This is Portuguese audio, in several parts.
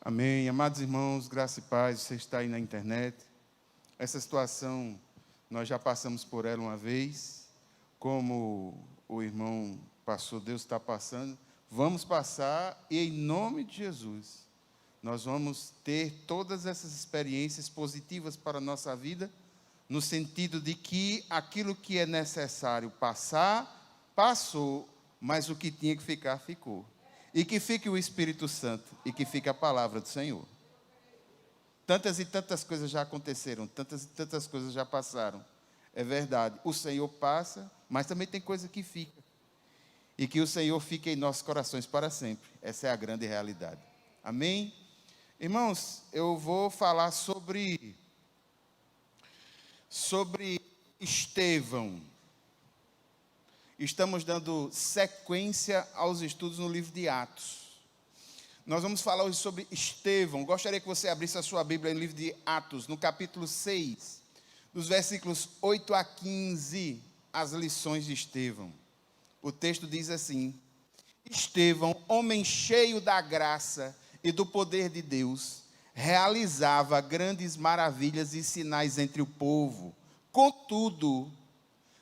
Amém. Amados irmãos, graça e paz, você está aí na internet. Essa situação, nós já passamos por ela uma vez. Como o irmão passou, Deus está passando. Vamos passar e em nome de Jesus, nós vamos ter todas essas experiências positivas para a nossa vida, no sentido de que aquilo que é necessário passar, passou, mas o que tinha que ficar, ficou. E que fique o Espírito Santo, e que fique a palavra do Senhor. Tantas e tantas coisas já aconteceram, tantas e tantas coisas já passaram. É verdade, o Senhor passa, mas também tem coisa que fica. E que o Senhor fique em nossos corações para sempre. Essa é a grande realidade. Amém? Irmãos, eu vou falar sobre Estevão. Estamos dando sequência aos estudos no livro de Atos. Nós vamos falar hoje sobre Estevão. Gostaria que você abrisse a sua Bíblia no livro de Atos, no capítulo 6, dos versículos 8 a 15, as lições de Estevão. O texto diz assim: Estevão, homem cheio da graça e do poder de Deus, realizava grandes maravilhas e sinais entre o povo. Contudo,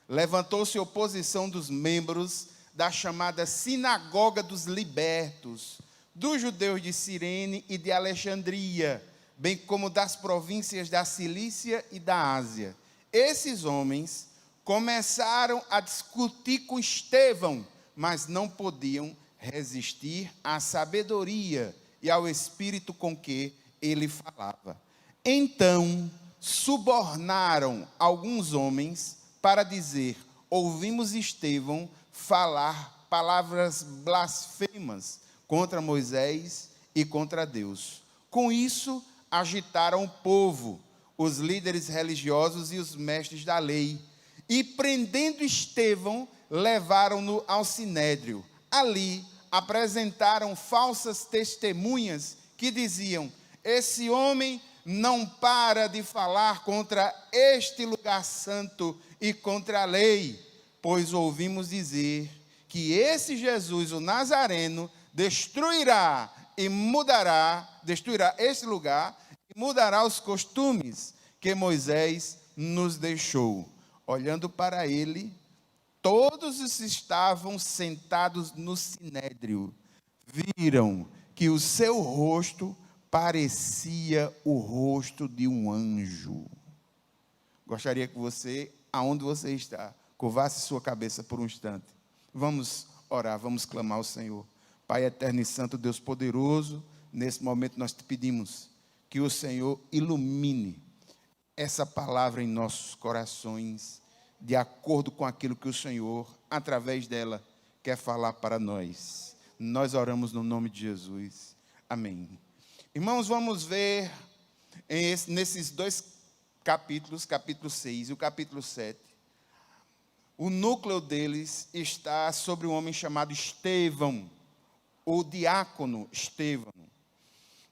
levantou-se oposição dos membros da chamada Sinagoga dos Libertos, dos judeus de Cirene e de Alexandria, bem como das províncias da Cilícia e da Ásia. Esses homens começaram a discutir com Estevão, mas não podiam resistir à sabedoria e ao espírito com que ele falava. Então, subornaram alguns homens para dizer: ouvimos Estevão falar palavras blasfemas contra Moisés e contra Deus. Com isso, agitaram o povo, os líderes religiosos e os mestres da lei, e prendendo Estevão, levaram-no ao sinédrio. Ali, apresentaram falsas testemunhas que diziam: esse homem não para de falar contra este lugar santo e contra a lei, pois ouvimos dizer que esse Jesus, o Nazareno, destruirá este lugar e mudará os costumes que Moisés nos deixou. Olhando para ele, todos os que estavam sentados no sinédrio viram que o seu rosto parecia o rosto de um anjo. Gostaria que você, aonde você está, curvasse sua cabeça por um instante. Vamos orar, vamos clamar ao Senhor. Pai eterno e santo, Deus poderoso, nesse momento nós te pedimos que o Senhor ilumine essa palavra em nossos corações, de acordo com aquilo que o Senhor, através dela, quer falar para nós. Nós oramos no nome de Jesus. Amém. Irmãos, vamos ver nesses dois capítulos, capítulo 6 e o capítulo 7, o núcleo deles está sobre um homem chamado Estevão, o diácono Estevão.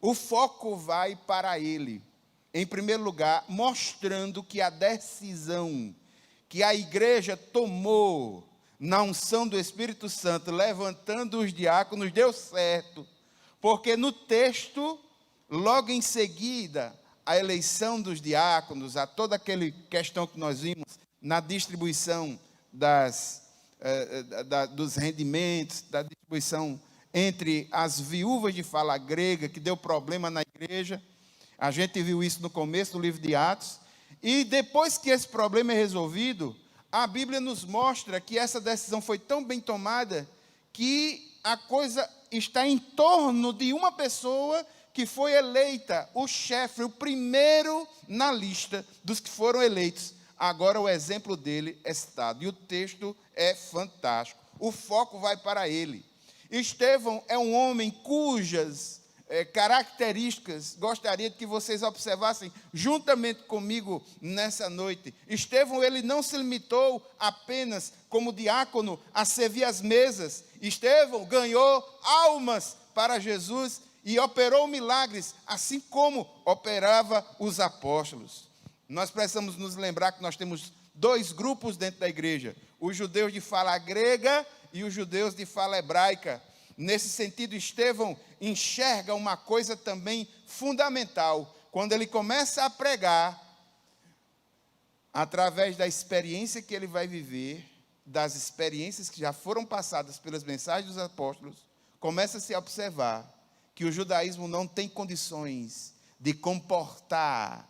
O foco vai para ele, em primeiro lugar, mostrando que a decisão que a igreja tomou na unção do Espírito Santo, levantando os diáconos, deu certo, porque no texto, logo em seguida, a eleição dos diáconos, a toda aquela questão que nós vimos na distribuição dos rendimentos, da distribuição entre as viúvas de fala grega, que deu problema na igreja. A gente viu isso no começo do livro de Atos. E depois que esse problema é resolvido, a Bíblia nos mostra que essa decisão foi tão bem tomada que a coisa está em torno de uma pessoa que foi eleita, o chefe, o primeiro na lista dos que foram eleitos. Agora o exemplo dele é citado, e o texto é fantástico. O foco vai para ele. Estevão é um homem cujas características gostaria que vocês observassem juntamente comigo nessa noite. Estevão, ele não se limitou apenas como diácono a servir as mesas. Estevão ganhou almas para Jesus e operou milagres, assim como operava os apóstolos. Nós precisamos nos lembrar que nós temos dois grupos dentro da igreja: os judeus de fala grega e os judeus de fala hebraica. Nesse sentido, Estevão enxerga uma coisa também fundamental. Quando ele começa a pregar, através da experiência que ele vai viver, das experiências que já foram passadas pelas mensagens dos apóstolos, começa-se a observar que o judaísmo não tem condições de comportar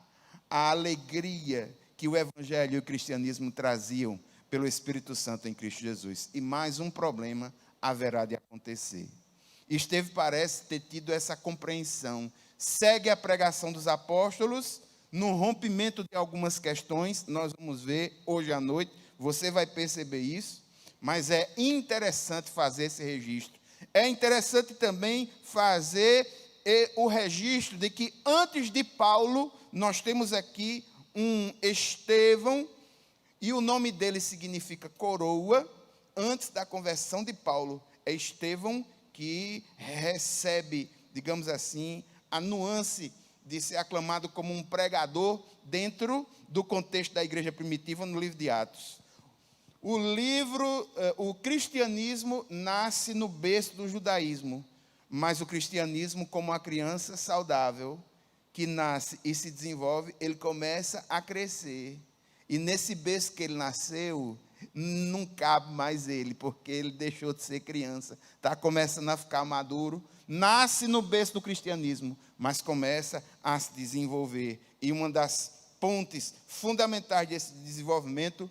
a alegria que o evangelho e o cristianismo traziam pelo Espírito Santo em Cristo Jesus. E mais um problema haverá de acontecer. Estevão parece ter tido essa compreensão. Segue a pregação dos apóstolos, no rompimento de algumas questões, nós vamos ver hoje à noite, você vai perceber isso, mas é interessante fazer esse registro. É interessante também fazer o registro de que antes de Paulo, nós temos aqui um Estevão, e o nome dele significa coroa. Antes da conversão de Paulo, é Estevão que recebe, digamos assim, a nuance de ser aclamado como um pregador dentro do contexto da igreja primitiva no livro de Atos. O cristianismo nasce no berço do judaísmo, mas o cristianismo, como uma criança saudável, que nasce e se desenvolve, ele começa a crescer. E nesse berço que ele nasceu, não cabe mais ele, porque ele deixou de ser criança, está começando a ficar maduro, nasce no berço do cristianismo, mas começa a se desenvolver. E uma das pontes fundamentais desse desenvolvimento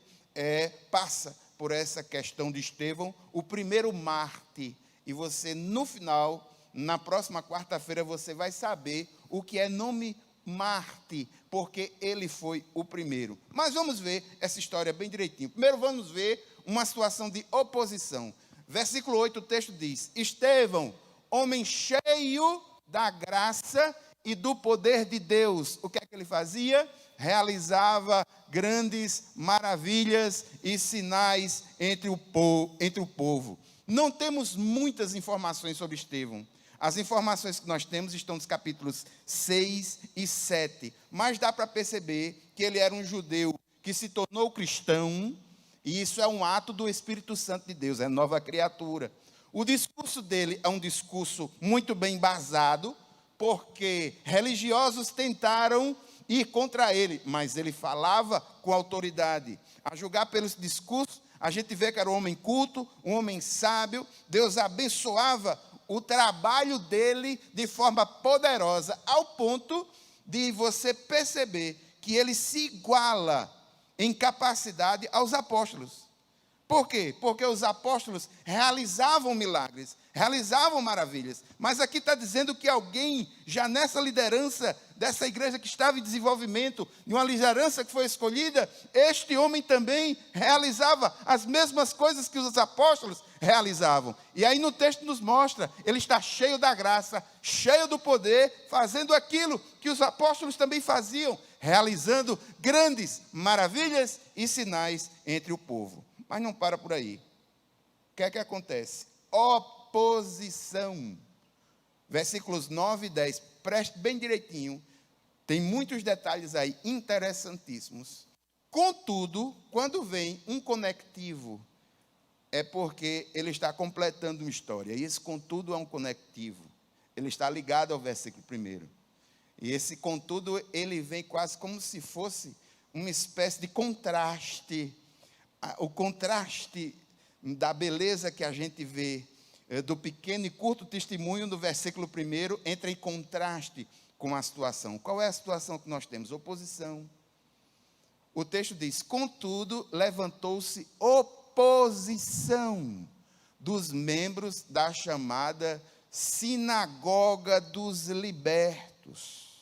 passa por essa questão de Estevão, o primeiro mártir. E você, no final, na próxima quarta-feira, você vai saber o que é nome mártir, porque ele foi o primeiro. Mas vamos ver essa história bem direitinho. Primeiro vamos ver uma situação de oposição. Versículo 8, o texto diz: Estevão, homem cheio da graça e do poder de Deus. O que é que ele fazia? Realizava grandes maravilhas e sinais entre o povo. Não temos muitas informações sobre Estevão. As informações que nós temos estão nos capítulos 6 e 7. Mas dá para perceber que ele era um judeu que se tornou cristão, e isso é um ato do Espírito Santo de Deus, é nova criatura. O discurso dele é um discurso muito bem embasado, porque religiosos tentaram ir contra ele, mas ele falava com autoridade. A julgar pelos discursos, a gente vê que era um homem culto, um homem sábio. Deus abençoava o trabalho dele de forma poderosa, ao ponto de você perceber que ele se iguala em capacidade aos apóstolos. Por quê? Porque os apóstolos realizavam milagres, realizavam maravilhas. Mas aqui está dizendo que alguém, já nessa liderança dessa igreja que estava em desenvolvimento, em uma liderança que foi escolhida, este homem também realizava as mesmas coisas que os apóstolos realizavam. E aí no texto nos mostra, ele está cheio da graça, cheio do poder, fazendo aquilo que os apóstolos também faziam, realizando grandes maravilhas e sinais entre o povo. Mas não para por aí. O que é que acontece? Oposição. Versículos 9 e 10. Preste bem direitinho. Tem muitos detalhes aí interessantíssimos. Contudo, quando vem um conectivo, é porque ele está completando uma história. E esse contudo é um conectivo. Ele está ligado ao versículo 1. E esse contudo, ele vem quase como se fosse uma espécie de contraste. O contraste da beleza que a gente vê do pequeno e curto testemunho do versículo 1 entra em contraste com a situação. Qual é a situação que nós temos? Oposição. O texto diz: contudo, levantou-se oposição dos membros da chamada Sinagoga dos Libertos,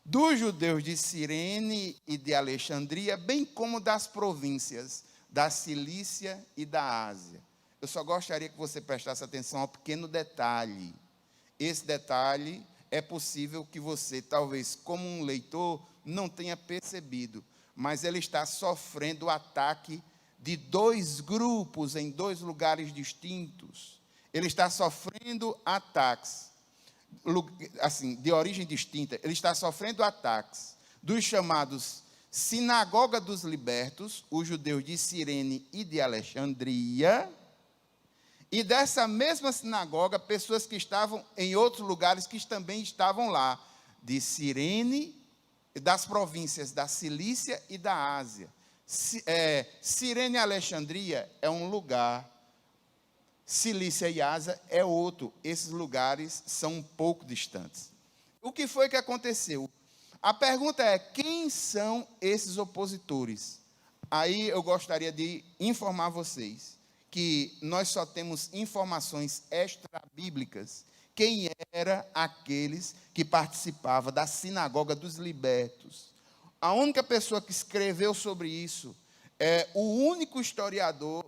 dos judeus de Cirene e de Alexandria, bem como das províncias da Cilícia e da Ásia. Eu só gostaria que você prestasse atenção ao pequeno detalhe. Esse detalhe é possível que você, talvez como um leitor, não tenha percebido, mas ele está sofrendo o ataque de dois grupos em dois lugares distintos. Ele está sofrendo ataques assim, de origem distinta. Ele está sofrendo ataques dos chamados Sinagoga dos Libertos, os judeus de Cirene e de Alexandria, E dessa mesma sinagoga, pessoas que estavam em outros lugares que também estavam lá, de Cirene, das províncias da Cilícia e da Ásia. Cirene e Alexandria é um lugar, Cilícia e Ásia é outro. Esses lugares são um pouco distantes. O que foi que aconteceu? A pergunta é, quem são esses opositores? Aí eu gostaria de informar vocês que nós só temos informações extra-bíblicas. Quem eram aqueles que participavam da sinagoga dos libertos? A única pessoa que escreveu sobre isso é o único historiador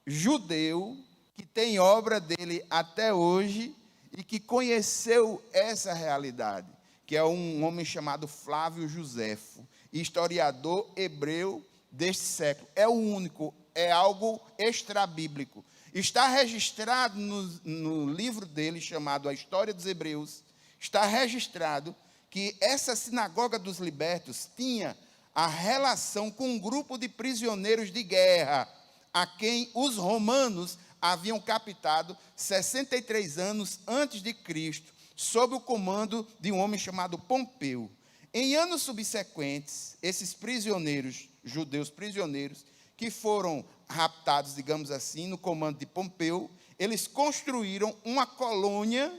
judeu que tem obra dele até hoje e que conheceu essa realidade, que é um homem chamado Flávio Josefo, historiador hebreu deste século. É o único, é algo extrabíblico. Está registrado no livro dele, chamado A História dos Hebreus, está registrado que essa sinagoga dos libertos tinha a relação com um grupo de prisioneiros de guerra, a quem os romanos haviam captado 63 anos antes de Cristo, sob o comando de um homem chamado Pompeu. Em anos subsequentes, esses prisioneiros, judeus prisioneiros, que foram raptados, digamos assim, no comando de Pompeu, eles construíram uma colônia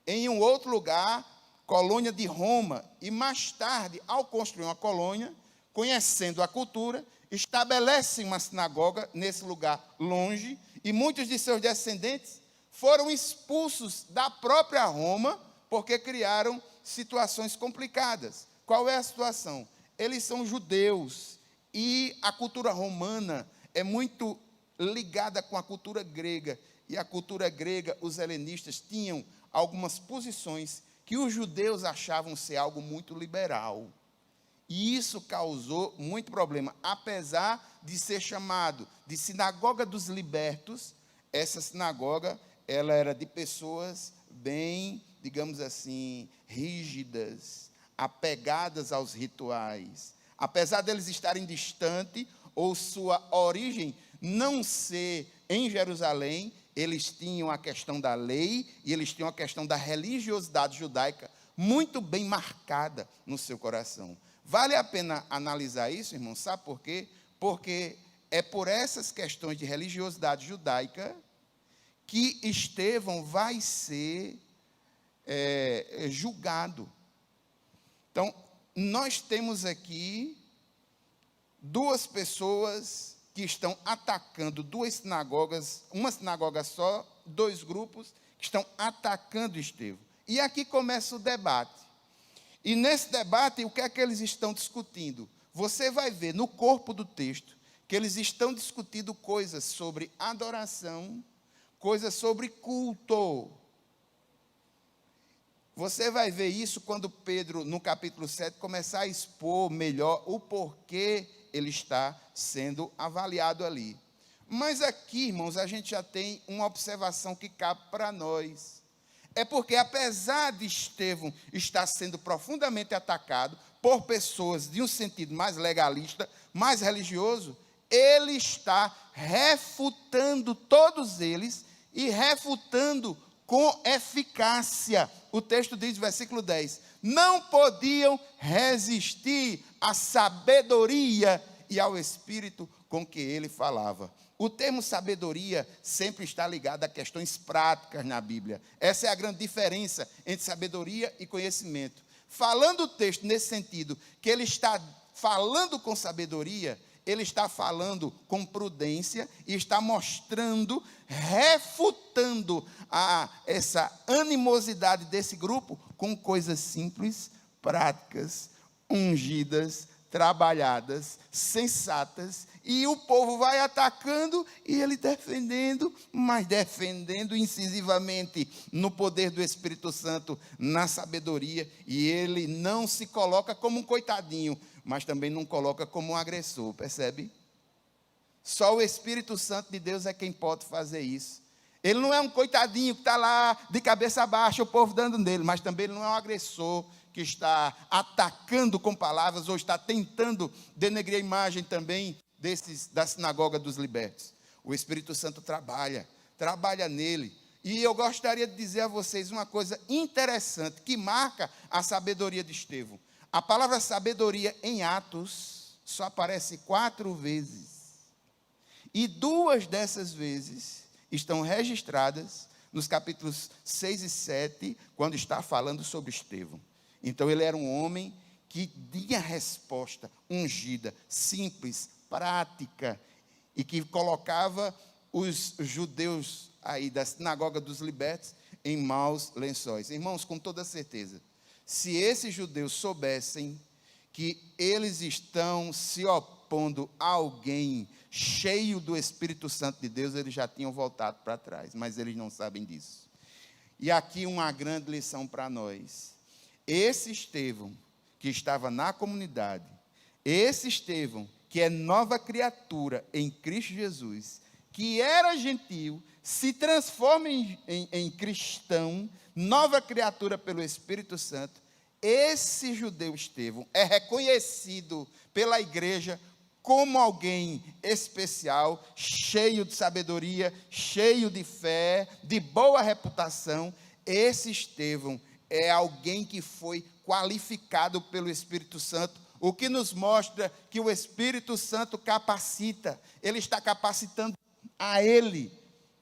em um outro lugar, colônia de Roma, e mais tarde, ao construir uma colônia, conhecendo a cultura, estabelecem uma sinagoga nesse lugar longe, e muitos de seus descendentes foram expulsos da própria Roma, porque criaram situações complicadas. Qual é a situação? Eles são judeus, e a cultura romana é muito ligada com a cultura grega, e a cultura grega, os helenistas tinham algumas posições que os judeus achavam ser algo muito liberal. E isso causou muito problema. Apesar de ser chamado de sinagoga dos libertos, essa sinagoga, ela era de pessoas bem, digamos assim, rígidas, apegadas aos rituais. Apesar deles estarem distantes, ou sua origem não ser em Jerusalém, eles tinham a questão da lei e eles tinham a questão da religiosidade judaica muito bem marcada no seu coração. Vale a pena analisar isso, irmão, sabe por quê? Porque é por essas questões de religiosidade judaica que Estevão vai ser julgado. Então, nós temos aqui duas pessoas que estão atacando duas sinagogas, uma sinagoga só, dois grupos que estão atacando Estevão. E aqui começa o debate. E nesse debate, o que é que eles estão discutindo? Você vai ver no corpo do texto que eles estão discutindo coisas sobre adoração, coisas sobre culto. Você vai ver isso quando Pedro, no capítulo 7, começar a expor melhor o porquê ele está sendo avaliado ali. Mas aqui, irmãos, a gente já tem uma observação que cabe para nós. É porque, apesar de Estevão estar sendo profundamente atacado por pessoas de um sentido mais legalista, mais religioso, ele está refutando todos eles e refutando com eficácia. O texto diz, versículo 10, não podiam resistir à sabedoria e ao espírito com que ele falava. O termo sabedoria sempre está ligado a questões práticas na Bíblia. Essa é a grande diferença entre sabedoria e conhecimento. Falando o texto nesse sentido, que ele está falando com sabedoria, ele está falando com prudência e está mostrando, refutando essa animosidade desse grupo com coisas simples, práticas, ungidas, trabalhadas, sensatas, e o povo vai atacando e ele defendendo, mas defendendo incisivamente no poder do Espírito Santo, na sabedoria, e ele não se coloca como um coitadinho, mas também não coloca como um agressor, percebe? Só o Espírito Santo de Deus é quem pode fazer isso. Ele não é um coitadinho que está lá de cabeça baixa, o povo dando nele, mas também ele não é um agressor que está atacando com palavras ou está tentando denegrir a imagem também da sinagoga dos libertos. O Espírito Santo trabalha trabalha nele. E eu gostaria de dizer a vocês uma coisa interessante que marca a sabedoria de Estevão. A palavra sabedoria em Atos só aparece 4 vezes. E 2 dessas vezes estão registradas nos capítulos 6 e 7, quando está falando sobre Estevão. Então ele era um homem que tinha resposta ungida, simples, prática, e que colocava os judeus aí da sinagoga dos libertos em maus lençóis. Irmãos, com toda certeza, se esses judeus soubessem que eles estão se opondo a alguém cheio do Espírito Santo de Deus, eles já tinham voltado para trás, mas eles não sabem disso. E aqui uma grande lição para nós. Esse Estevão, que estava na comunidade, esse Estevão, que é nova criatura em Cristo Jesus, que era gentil, se transforma em cristão, nova criatura pelo Espírito Santo. Esse judeu Estevão é reconhecido pela igreja como alguém especial, cheio de sabedoria, cheio de fé, de boa reputação. Esse Estevão é alguém que foi qualificado pelo Espírito Santo, o que nos mostra que o Espírito Santo capacita. Ele está capacitando a ele.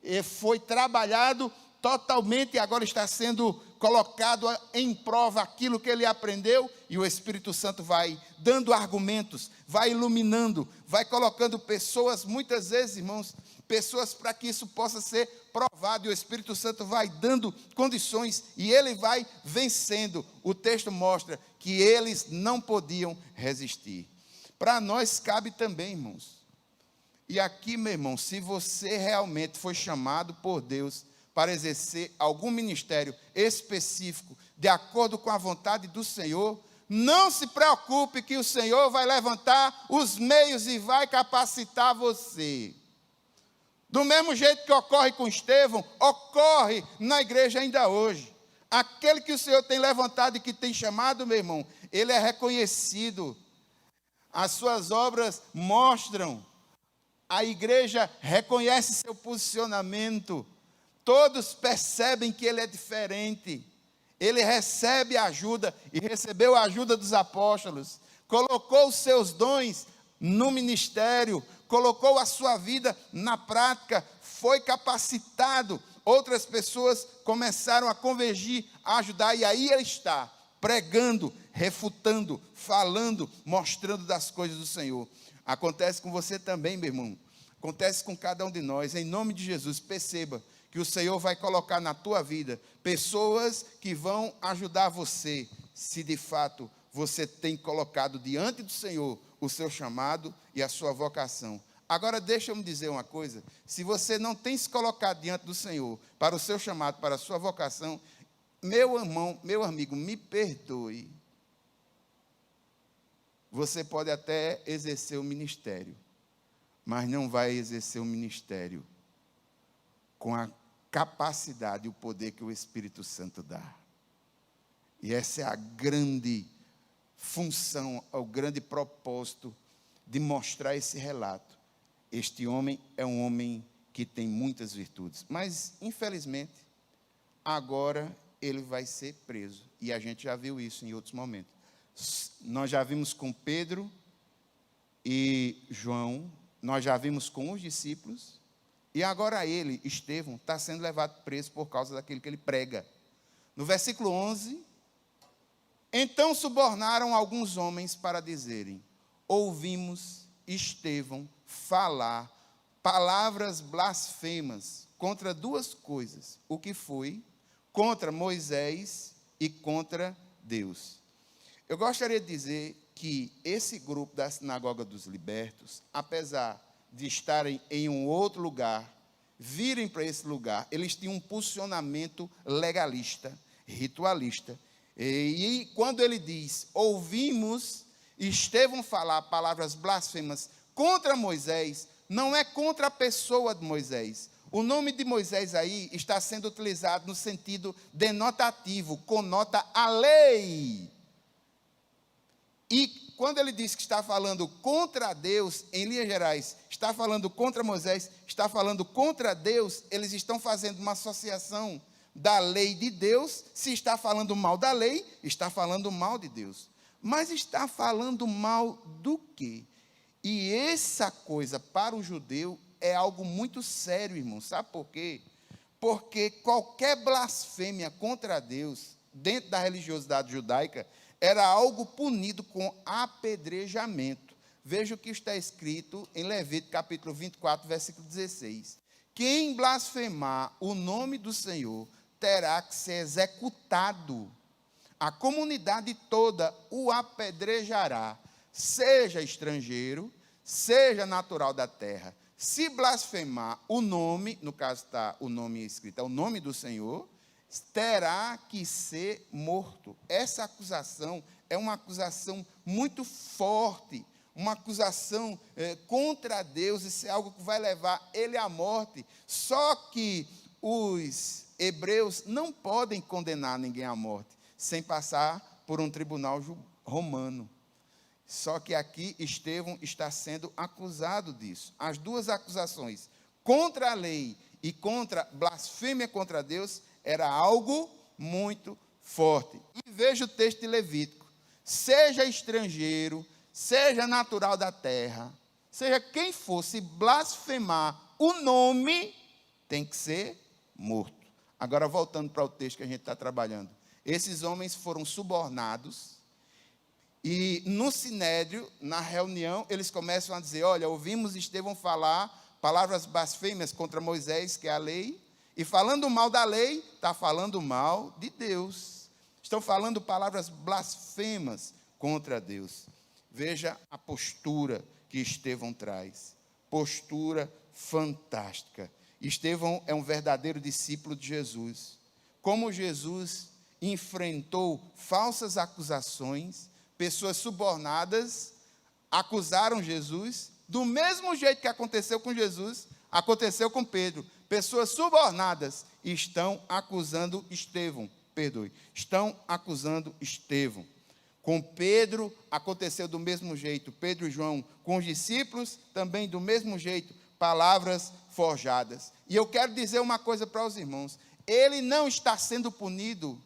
E foi trabalhado totalmente e agora está sendo colocado em prova aquilo que ele aprendeu, e o Espírito Santo vai dando argumentos, vai iluminando, vai colocando pessoas, muitas vezes, irmãos, pessoas para que isso possa ser provado, e o Espírito Santo vai dando condições, e ele vai vencendo. O texto mostra que eles não podiam resistir. Para nós cabe também, irmãos. E aqui, meu irmão, se você realmente foi chamado por Deus para exercer algum ministério específico, de acordo com a vontade do Senhor, não se preocupe que o Senhor vai levantar os meios e vai capacitar você. Do mesmo jeito que ocorre com Estevão, ocorre na igreja ainda hoje. Aquele que o Senhor tem levantado e que tem chamado, meu irmão, ele é reconhecido. As suas obras mostram. A igreja reconhece seu posicionamento. Todos percebem que ele é diferente. Ele recebe ajuda e recebeu a ajuda dos apóstolos. Colocou os seus dons no ministério, colocou a sua vida na prática, foi capacitado. Outras pessoas começaram a convergir, a ajudar, e aí ele está, pregando, refutando, falando, mostrando das coisas do Senhor. Acontece com você também, meu irmão. Acontece com cada um de nós. Em nome de Jesus, perceba que o Senhor vai colocar na tua vida pessoas que vão ajudar você, se de fato você tem colocado diante do Senhor o seu chamado e a sua vocação. Agora deixa eu me dizer uma coisa: se você não tem se colocado diante do Senhor para o seu chamado, para a sua vocação, meu irmão, meu amigo, me perdoe. Você pode até exercer o ministério, mas não vai exercer o ministério com a capacidade e o poder que o Espírito Santo dá. E essa é a grande função, o grande propósito de mostrar esse relato. Este homem é um homem que tem muitas virtudes, mas, infelizmente, agora ele vai ser preso. E a gente já viu isso em outros momentos. Nós já vimos com Pedro e João, nós já vimos com os discípulos, e agora ele, Estevão, está sendo levado preso por causa daquilo que ele prega. No versículo 11, então subornaram alguns homens para dizerem: ouvimos Estevão falar palavras blasfemas contra 2 coisas. O que foi? Contra Moisés e contra Deus. Eu gostaria de dizer que esse grupo da Sinagoga dos Libertos, apesar de estarem em um outro lugar, virem para esse lugar, eles tinham um posicionamento legalista, ritualista. E quando ele diz, ouvimos Estevão falar palavras blasfemas contra Moisés, não é contra a pessoa de Moisés. O nome de Moisés aí está sendo utilizado no sentido denotativo, conota a lei. E quando ele diz que está falando contra Deus, em linhas gerais, está falando contra Moisés, está falando contra Deus, eles estão fazendo uma associação da lei de Deus. Se está falando mal da lei, está falando mal de Deus. Mas está falando mal do quê? E essa coisa para o judeu é algo muito sério, irmão. Sabe por quê? Porque qualquer blasfêmia contra Deus, dentro da religiosidade judaica, era algo punido com apedrejamento. Veja o que está escrito em Levítico capítulo 24, versículo 16. Quem blasfemar o nome do Senhor terá que ser executado. A comunidade toda o apedrejará, seja estrangeiro, seja natural da terra. Se blasfemar o nome, no caso está o nome escrito, é o nome do Senhor, terá que ser morto. Essa acusação é uma acusação muito forte, uma acusação contra Deus. Isso é algo que vai levar ele à morte. Só que os hebreus não podem condenar ninguém à morte sem passar por um tribunal romano. Só que aqui Estevão está sendo acusado disso. As duas acusações, contra a lei e contra blasfêmia contra Deus, era algo muito forte. E veja o texto de Levítico. Seja estrangeiro, seja natural da terra, seja quem for, se blasfemar o nome, tem que ser morto. Agora, voltando para o texto que a gente está trabalhando. Esses homens foram subornados. E no sinédrio, na reunião, eles começam a dizer: olha, ouvimos Estevão falar palavras blasfêmias contra Moisés, que é a lei, e falando mal da lei, está falando mal de Deus. Estão falando palavras blasfemas contra Deus. Veja a postura que Estevão traz. Postura fantástica. Estevão é um verdadeiro discípulo de Jesus. Como Jesus enfrentou falsas acusações, pessoas subornadas acusaram Jesus, do mesmo jeito que aconteceu com Jesus, aconteceu com Pedro. Pessoas subornadas estão acusando Estevão, estão acusando Estevão. Com Pedro aconteceu do mesmo jeito, Pedro e João, com os discípulos também do mesmo jeito, palavras forjadas. E eu quero dizer uma coisa para os irmãos: ele não está sendo punido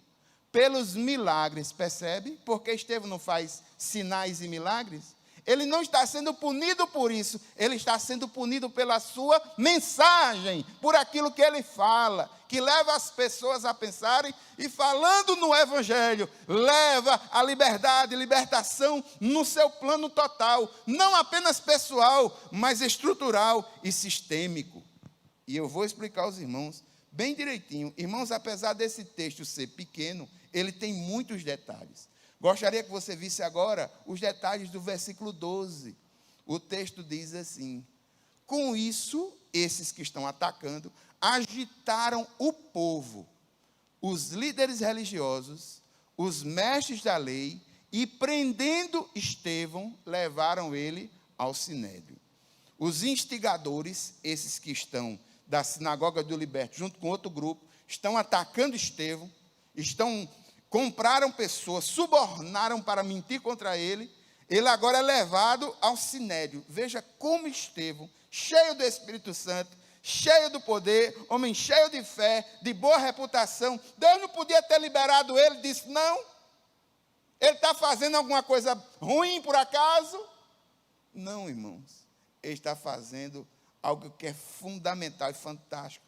pelos milagres, percebe? Porque Estevão não faz sinais e milagres. Ele não está sendo punido por isso, ele está sendo punido pela sua mensagem, por aquilo que ele fala, que leva as pessoas a pensarem, e falando no Evangelho, leva a liberdade, libertação no seu plano total, não apenas pessoal, mas estrutural e sistêmico. E eu vou explicar aos irmãos bem direitinho. Irmãos, apesar desse texto ser pequeno, ele tem muitos detalhes. Gostaria que você visse agora os detalhes do versículo 12. O texto diz assim: com isso, esses que estão atacando, agitaram o povo, os líderes religiosos, os mestres da lei, e prendendo Estevão, levaram ele ao sinédrio. Os instigadores, esses que estão da sinagoga do Liberto, junto com outro grupo, estão atacando Estevão, compraram pessoas, subornaram para mentir contra ele. Ele agora é levado ao sinédrio. Veja como Estevão, cheio do Espírito Santo, cheio do poder, homem cheio de fé, de boa reputação, Deus não podia ter liberado ele, disse: não, ele está fazendo alguma coisa ruim por acaso? Não, irmãos, ele está fazendo algo que é fundamental e fantástico,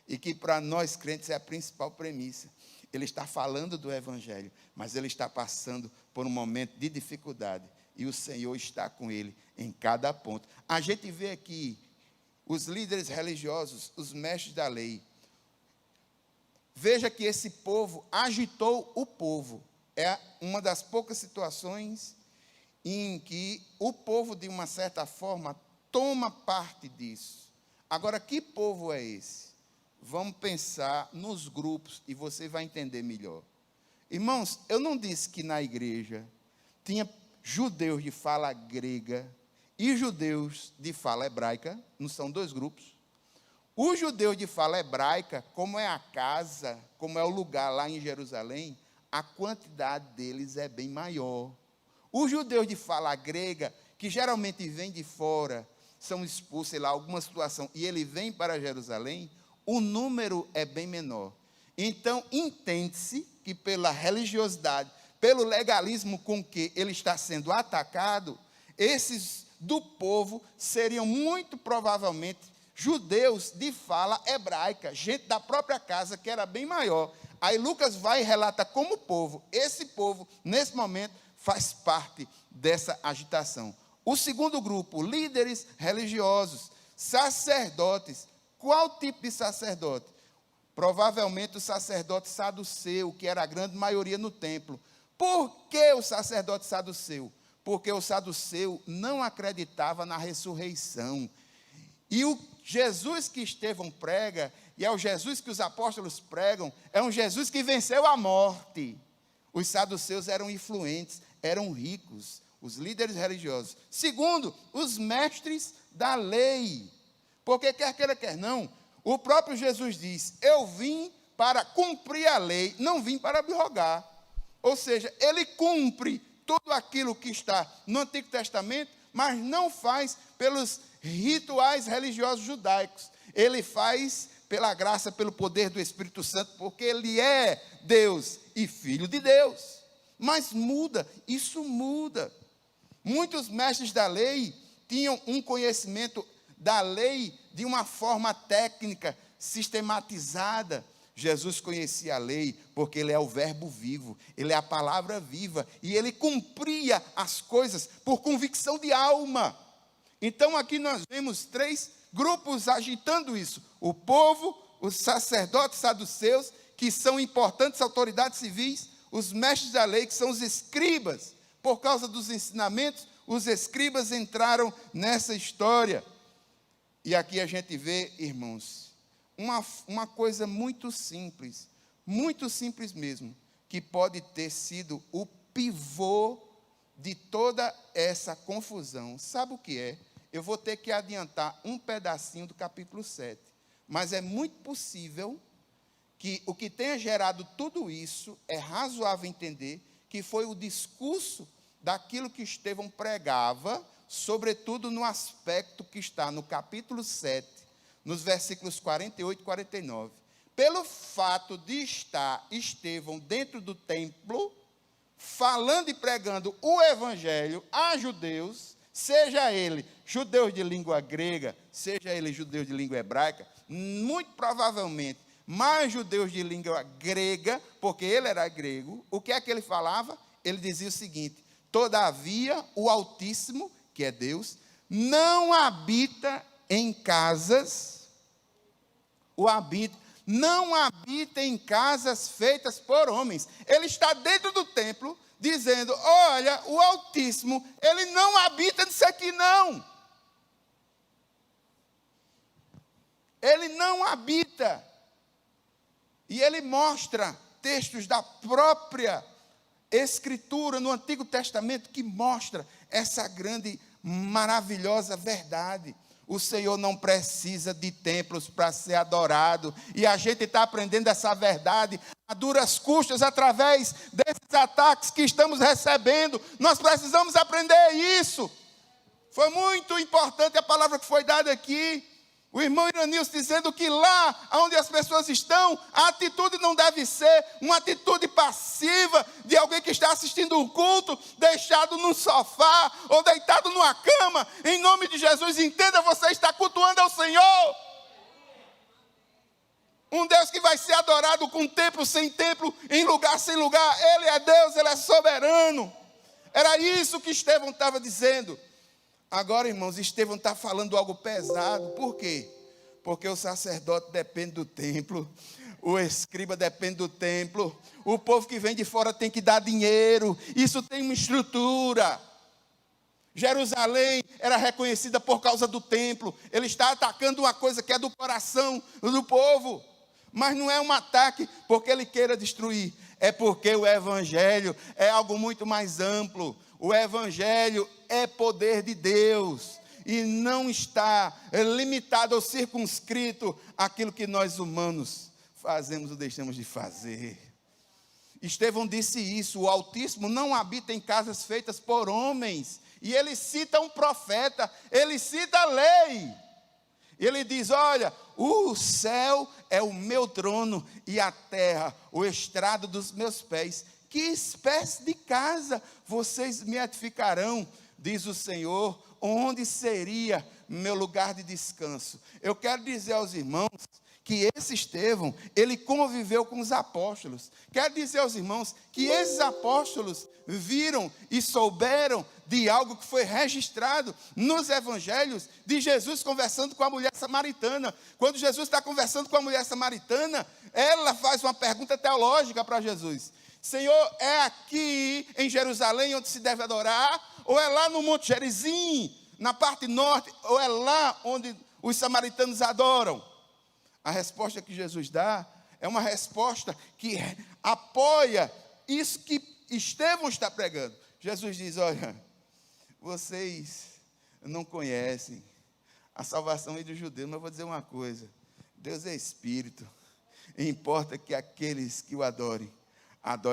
e que para nós crentes é a principal premissa. Ele está falando do Evangelho, mas ele está passando por um momento de dificuldade, e o Senhor está com ele em cada ponto. A gente vê aqui os líderes religiosos, os mestres da lei. Veja que esse povo agitou o povo. É uma das poucas situações em que o povo, de uma certa forma, toma parte disso. Agora, que povo é esse? Vamos pensar nos grupos e você vai entender melhor. Irmãos, eu não disse que na igreja tinha judeus de fala grega e judeus de fala hebraica, não são dois grupos. Os judeus de fala hebraica, como é a casa, como é o lugar lá em Jerusalém, a quantidade deles é bem maior. Os judeus de fala grega, que geralmente vêm de fora, são expulsos, sei lá, alguma situação, e ele vem para Jerusalém, o número é bem menor. Então, entende-se que pela religiosidade, pelo legalismo com que ele está sendo atacado, esses do povo seriam muito provavelmente judeus de fala hebraica, gente da própria casa, que era bem maior. Aí Lucas vai e relata como povo. Esse povo, nesse momento, faz parte dessa agitação. O segundo grupo, líderes religiosos, sacerdotes. Qual tipo de sacerdote? Provavelmente o sacerdote saduceu, que era a grande maioria no templo. Por que o sacerdote saduceu? Porque o saduceu não acreditava na ressurreição. E o Jesus que Estevão prega, e é o Jesus que os apóstolos pregam, é um Jesus que venceu a morte. Os saduceus eram influentes, eram ricos, os líderes religiosos. Segundo, os mestres da lei. Porque quer queira, quer não, o próprio Jesus diz, eu vim para cumprir a lei, não vim para abrogar. Ou seja, ele cumpre tudo aquilo que está no Antigo Testamento, mas não faz pelos rituais religiosos judaicos. Ele faz pela graça, pelo poder do Espírito Santo, porque ele é Deus e Filho de Deus. Mas muda, isso muda. Muitos mestres da lei tinham um conhecimento da lei de uma forma técnica, sistematizada. Jesus conhecia a lei, porque ele é o verbo vivo, ele é a palavra viva, e ele cumpria as coisas por convicção de alma. Então aqui nós vemos 3 grupos agitando isso: o povo, os sacerdotes saduceus, que são importantes autoridades civis, os mestres da lei, que são os escribas. Por causa dos ensinamentos, os escribas entraram nessa história. E aqui a gente vê, irmãos, uma coisa muito simples mesmo, que pode ter sido o pivô de toda essa confusão. Sabe o que é? Eu vou ter que adiantar um pedacinho do capítulo 7, mas é muito possível que o que tenha gerado tudo isso, é razoável entender, que foi o discurso daquilo que Estevão pregava, sobretudo no aspecto que está no capítulo 7, nos versículos 48 e 49. Pelo fato de estar Estevão dentro do templo, falando e pregando o evangelho a judeus, seja ele judeus de língua grega, seja ele judeus de língua hebraica, muito provavelmente mais judeus de língua grega, porque ele era grego. O que é que ele falava? Ele dizia o seguinte: todavia o Altíssimo, que é Deus, não habita em casas, não habita em casas feitas por homens. Ele está dentro do templo, dizendo, olha, o Altíssimo, ele não habita nisso aqui não. Ele não habita. E ele mostra textos da própria Escritura no Antigo Testamento que mostra essa grande, maravilhosa verdade. O Senhor não precisa de templos para ser adorado. E a gente está aprendendo essa verdade a duras custas, através desses ataques que estamos recebendo. Nós precisamos aprender isso. Foi muito importante a palavra que foi dada aqui. O irmão Iranilson dizendo que lá onde as pessoas estão, a atitude não deve ser uma atitude passiva de alguém que está assistindo um culto, deixado num sofá ou deitado numa cama. Em nome de Jesus, entenda, você está cultuando ao Senhor. Um Deus que vai ser adorado com templo sem templo, em lugar sem lugar. Ele é Deus, Ele é soberano. Era isso que Estevão estava dizendo. Agora, irmãos, Estevão está falando algo pesado. Por quê? Porque o sacerdote depende do templo, o escriba depende do templo, o povo que vem de fora tem que dar dinheiro, isso tem uma estrutura. Jerusalém era reconhecida por causa do templo. Ele está atacando uma coisa que é do coração do povo, mas não é um ataque porque ele queira destruir, é porque o evangelho é algo muito mais amplo. O evangelho é poder de Deus e não está limitado ou circunscrito àquilo que nós humanos fazemos ou deixamos de fazer. Estevão disse isso: o Altíssimo não habita em casas feitas por homens. E ele cita um profeta, ele cita a lei. Ele diz: olha, o céu é o meu trono e a terra o estrado dos meus pés. Que espécie de casa vocês me edificarão, diz o Senhor, onde seria meu lugar de descanso? Eu quero dizer aos irmãos que esse Estevão, ele conviveu com os apóstolos. Quero dizer aos irmãos que esses apóstolos viram e souberam de algo que foi registrado nos evangelhos, de Jesus conversando com a mulher samaritana. Quando Jesus está conversando com a mulher samaritana, ela faz uma pergunta teológica para Jesus: Senhor, é aqui em Jerusalém onde se deve adorar? Ou é lá no Monte Gerizim, na parte norte? Ou é lá onde os samaritanos adoram? A resposta que Jesus dá é uma resposta que apoia isso que Estevão está pregando. Jesus diz: olha, vocês não conhecem a salvação dos judeus, mas eu vou dizer uma coisa: Deus é espírito, e importa que aqueles que o adorem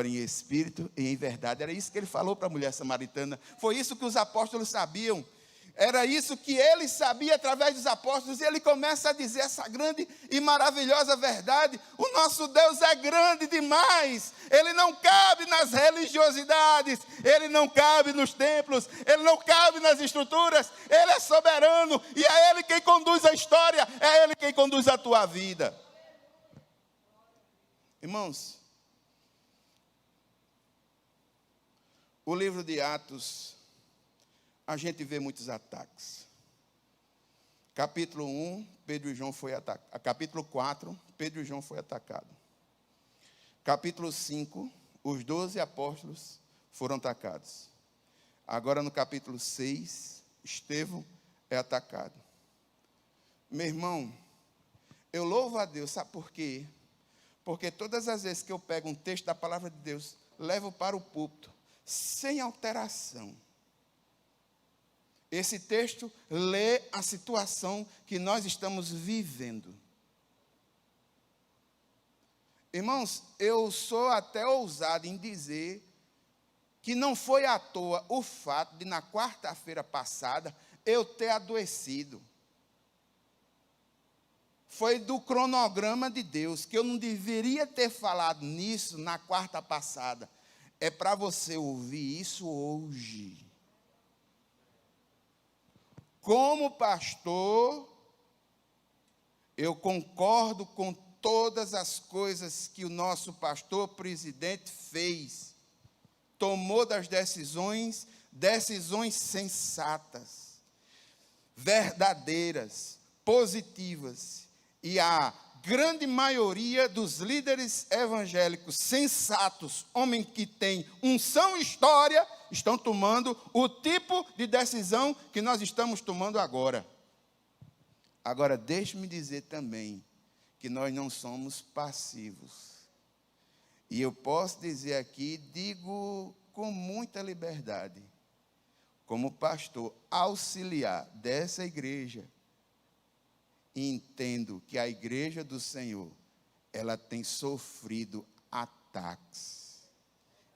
em espírito e em verdade. Era isso que ele falou para a mulher samaritana. Foi isso que os apóstolos sabiam. Era isso que ele sabia através dos apóstolos. E ele começa a dizer essa grande e maravilhosa verdade: o nosso Deus é grande demais. Ele não cabe nas religiosidades, ele não cabe nos templos, ele não cabe nas estruturas. Ele é soberano e é ele quem conduz a história, é ele quem conduz a tua vida. Irmãos, o livro de Atos, a gente vê muitos ataques. Capítulo 1, Pedro e João foi atacado. Capítulo 4, Pedro e João foi atacado. Capítulo 5, os 12 apóstolos foram atacados. Agora no capítulo 6, Estevão é atacado. Meu irmão, eu louvo a Deus, sabe por quê? Porque todas as vezes que eu pego um texto da palavra de Deus, levo para o púlpito, sem alteração. Esse texto lê a situação que nós estamos vivendo. Irmãos, eu sou até ousado em dizer que não foi à toa o fato de, na quarta-feira passada, eu ter adoecido. Foi do cronograma de Deus, que eu não deveria ter falado nisso na quarta passada. É para você ouvir isso hoje. Como pastor, eu concordo com todas as coisas que o nosso pastor presidente fez. Tomou das decisões sensatas, verdadeiras, positivas. E a grande maioria dos líderes evangélicos sensatos, homens que têm unção e história, estão tomando o tipo de decisão que nós estamos tomando agora. Agora, deixe-me dizer também que nós não somos passivos. E eu posso dizer aqui, digo com muita liberdade, como pastor auxiliar dessa igreja, entendo que a igreja do Senhor, ela tem sofrido ataques.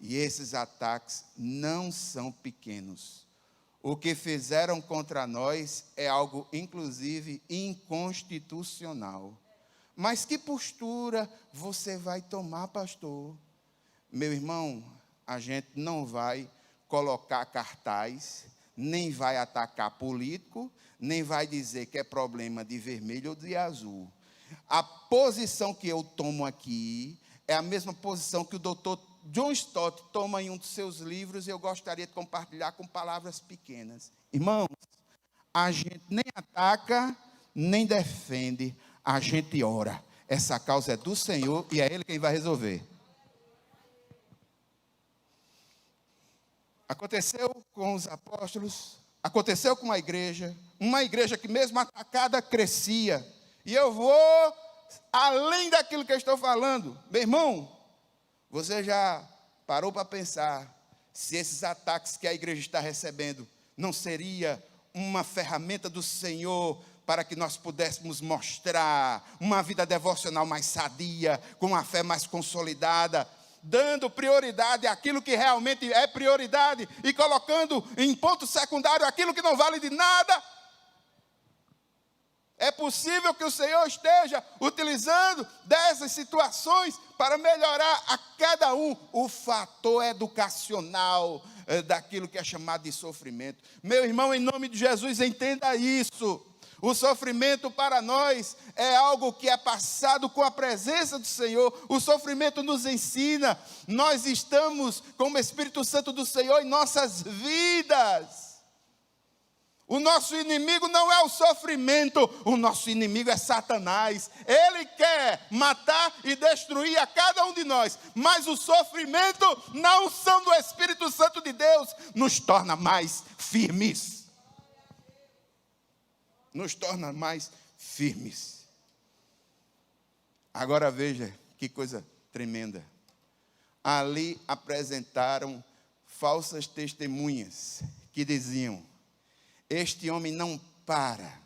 E esses ataques não são pequenos. O que fizeram contra nós é algo, inclusive, inconstitucional. Mas que postura você vai tomar, pastor? Meu irmão, a gente não vai colocar cartaz, nem vai atacar político, nem vai dizer que é problema de vermelho ou de azul. A posição que eu tomo aqui é a mesma posição que o doutor John Stott toma em um dos seus livros, e eu gostaria de compartilhar com palavras pequenas. Irmãos, a gente nem ataca, nem defende, a gente ora. Essa causa é do Senhor e é Ele quem vai resolver. Aconteceu com os apóstolos, aconteceu com a igreja, uma igreja que mesmo atacada crescia. E eu vou além daquilo que eu estou falando. Meu irmão, você já parou para pensar se esses ataques que a igreja está recebendo não seria uma ferramenta do Senhor para que nós pudéssemos mostrar uma vida devocional mais sadia, com uma fé mais consolidada? dando prioridade àquilo que realmente é prioridade e colocando em ponto secundário aquilo que não vale de nada. É possível que o Senhor esteja utilizando dessas situações para melhorar a cada um o fator educacional daquilo que é chamado de sofrimento. Meu irmão, em nome de Jesus, entenda isso. O sofrimento para nós é algo que é passado com a presença do Senhor. O sofrimento nos ensina. Nós estamos com o Espírito Santo do Senhor em nossas vidas. O nosso inimigo não é o sofrimento, o nosso inimigo é Satanás. Ele quer matar e destruir a cada um de nós. Mas o sofrimento, na unção do Espírito Santo de Deus, nos torna mais firmes. Nos torna mais firmes. Agora veja que coisa tremenda. Ali apresentaram falsas testemunhas que diziam: este homem não para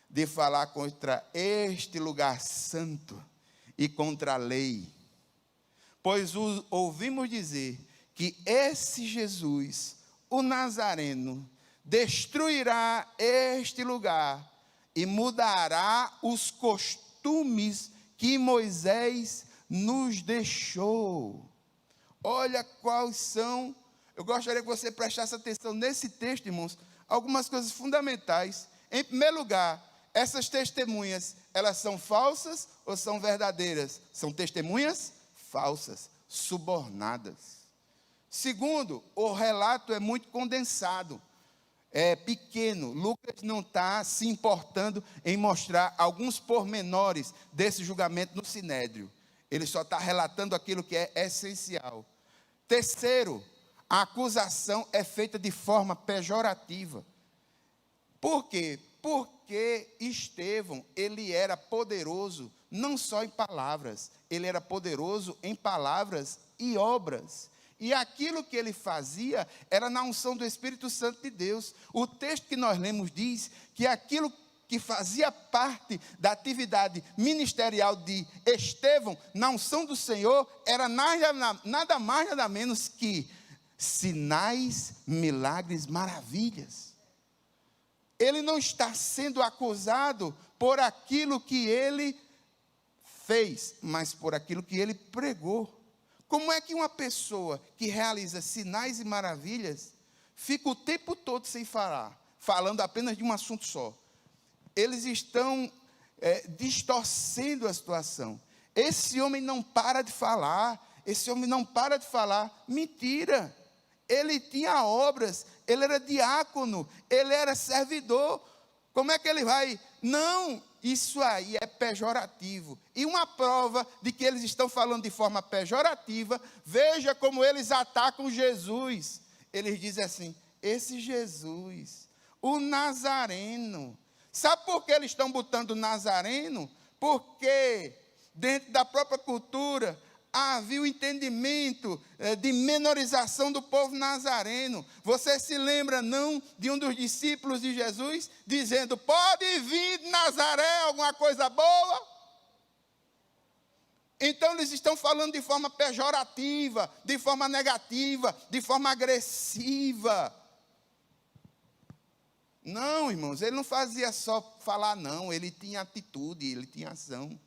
de falar contra este lugar santo e contra a lei, pois ouvimos dizer que esse Jesus, o Nazareno, destruirá este lugar e mudará os costumes que Moisés nos deixou. Olha quais são. Eu gostaria que você prestasse atenção nesse texto, irmãos, algumas coisas fundamentais. Em primeiro lugar, essas testemunhas, elas são falsas ou são verdadeiras? São testemunhas falsas, subornadas. Segundo, o relato é muito condensado. É pequeno. Lucas não está se importando em mostrar alguns pormenores desse julgamento no Sinédrio. Ele só está relatando aquilo que é essencial. Terceiro, a acusação é feita de forma pejorativa. Por quê? Porque Estevão, ele era poderoso não só em palavras, ele era poderoso em palavras e obras. E aquilo que ele fazia era na unção do Espírito Santo de Deus. O texto que nós lemos diz que aquilo que fazia parte da atividade ministerial de Estevão, na unção do Senhor, era nada mais, nada menos que sinais, milagres, maravilhas. Ele não está sendo acusado por aquilo que ele fez, mas por aquilo que ele pregou. Como é que uma pessoa que realiza sinais e maravilhas fica o tempo todo sem falar, falando apenas de um assunto só? Eles estão distorcendo a situação. Esse homem não para de falar, Mentira! Ele tinha obras, ele era diácono, ele era servidor. Como é que ele vai? Não, isso aí é pejorativo. E uma prova de que eles estão falando de forma pejorativa, veja como eles atacam Jesus. Eles dizem assim: esse Jesus, o Nazareno. Sabe por que eles estão botando Nazareno? Porque dentro da própria cultura havia o entendimento de menorização do povo nazareno. Você se lembra, não, de um dos discípulos de Jesus dizendo: pode vir de Nazaré alguma coisa boa? Então eles estão falando de forma pejorativa, de forma negativa, de forma agressiva. Não, irmãos, ele não fazia só falar não, ele tinha atitude, ele tinha ação.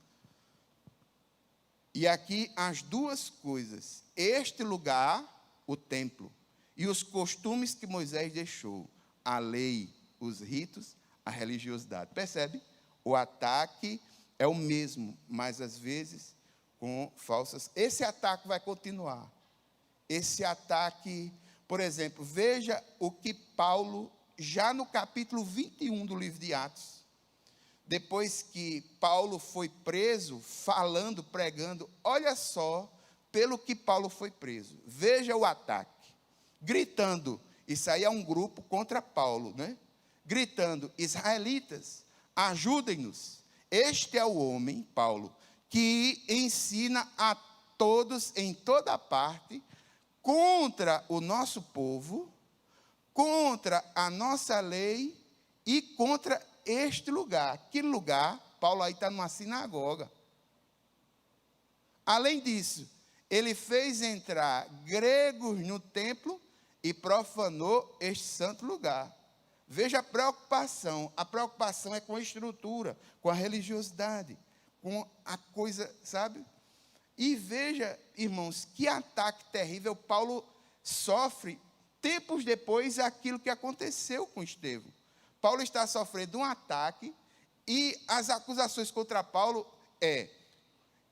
E aqui as duas coisas: este lugar, o templo, e os costumes que Moisés deixou, a lei, os ritos, a religiosidade. Percebe? O ataque é o mesmo, mas às vezes com falsas. Esse ataque vai continuar. Esse ataque, por exemplo, veja o que Paulo, já no capítulo 21 do livro de Atos, depois que Paulo foi preso, falando, pregando, olha só pelo que Paulo foi preso. Veja o ataque. Gritando, isso aí é um grupo contra Paulo, né? Gritando: israelitas, ajudem-nos. Este é o homem, Paulo, que ensina a todos em toda parte contra o nosso povo, contra a nossa lei e contra este lugar. Que lugar? Paulo aí está numa sinagoga. Além disso, ele fez entrar gregos no templo e profanou este santo lugar. Veja a preocupação. A preocupação é com a estrutura, com a religiosidade, com a coisa, sabe? E veja, irmãos, que ataque terrível Paulo sofre tempos depois aquilo que aconteceu com Estevão. Paulo está sofrendo um ataque e as acusações contra Paulo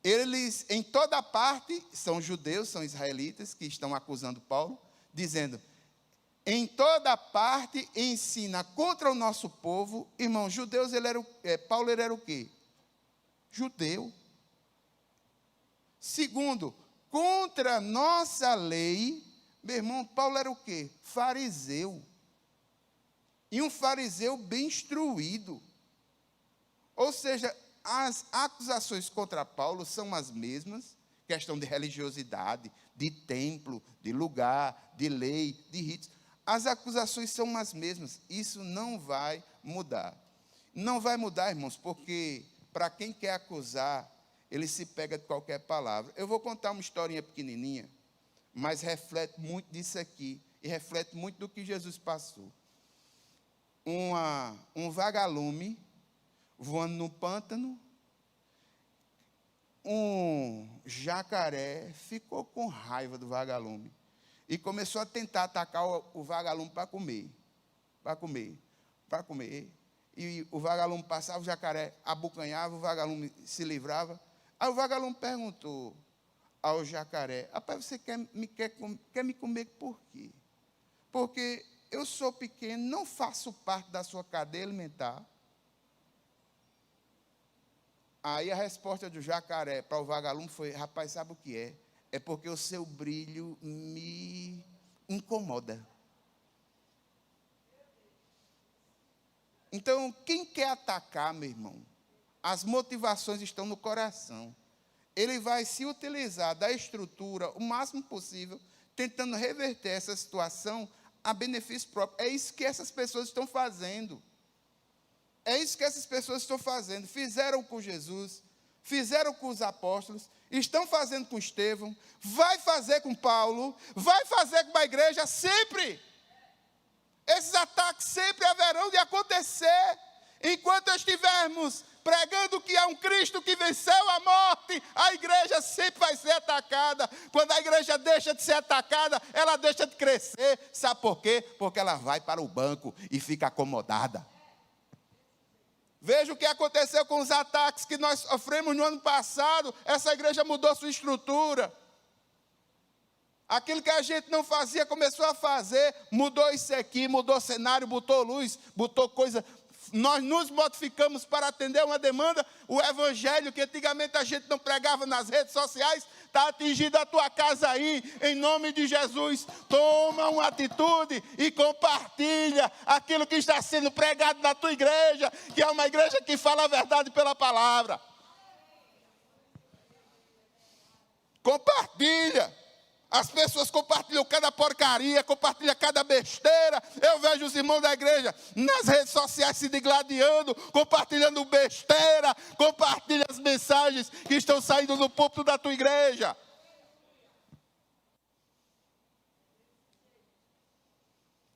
eles em toda parte são judeus, são israelitas que estão acusando Paulo, dizendo: em toda parte ensina contra o nosso povo. Irmão, judeus, Paulo era o quê? Judeu. Segundo, contra nossa lei. Meu irmão, Paulo era o quê? Fariseu. E um fariseu bem instruído. Ou seja, as acusações contra Paulo são as mesmas, questão de religiosidade, de templo, de lugar, de lei, de ritos. As acusações são as mesmas. Isso não vai mudar. Não vai mudar, irmãos, porque para quem quer acusar, ele se pega de qualquer palavra. Eu vou contar uma historinha pequenininha, mas reflete muito disso aqui, e reflete muito do que Jesus passou. Um vagalume voando no pântano, um jacaré ficou com raiva do vagalume e começou a tentar atacar o vagalume para comer. E o vagalume passava, o jacaré abocanhava, o vagalume se livrava. Aí o vagalume perguntou ao jacaré: rapaz, você quer me comer por quê? Porque eu sou pequeno, não faço parte da sua cadeia alimentar. Aí a resposta do jacaré para o vagalume foi: rapaz, sabe o que é? É porque o seu brilho me incomoda. Então, quem quer atacar, meu irmão, as motivações estão no coração. Ele vai se utilizar da estrutura o máximo possível, tentando reverter essa situação a benefício próprio. É isso que essas pessoas estão fazendo. Fizeram com Jesus, fizeram com os apóstolos, estão fazendo com Estevão, vai fazer com Paulo, vai fazer com a igreja sempre. Esses ataques sempre haverão de acontecer. Enquanto estivermos pregando que há um Cristo que venceu a morte, a igreja sempre vai ser atacada. Quando a igreja deixa de ser atacada, ela deixa de crescer. Sabe por quê? Porque ela vai para o banco e fica acomodada. Veja o que aconteceu com os ataques que nós sofremos no ano passado. Essa igreja mudou sua estrutura. Aquilo que a gente não fazia, começou a fazer. Mudou isso aqui, mudou cenário, botou luz, botou coisa. Nós nos modificamos para atender uma demanda. O evangelho que antigamente a gente não pregava nas redes sociais, está atingindo a tua casa aí, em nome de Jesus. Toma uma atitude e compartilha aquilo que está sendo pregado na tua igreja, que é uma igreja que fala a verdade pela palavra. Compartilha. As pessoas compartilham cada porcaria, compartilham cada besteira. Eu vejo os irmãos da igreja nas redes sociais se digladiando, compartilhando besteira. Compartilha as mensagens que estão saindo do púlpito da tua igreja.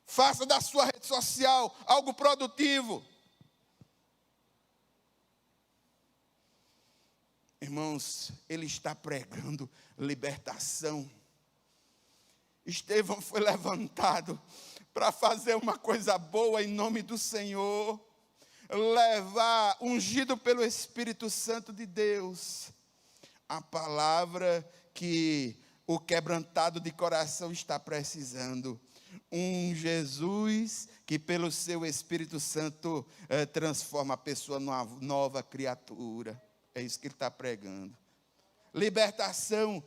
Faça da sua rede social algo produtivo. Irmãos, ele está pregando libertação. Estevão foi levantado para fazer uma coisa boa em nome do Senhor, levar, ungido pelo Espírito Santo de Deus, a palavra que o quebrantado de coração está precisando. Um Jesus que pelo seu Espírito Santo transforma a pessoa numa nova criatura. É isso que ele está pregando. Libertação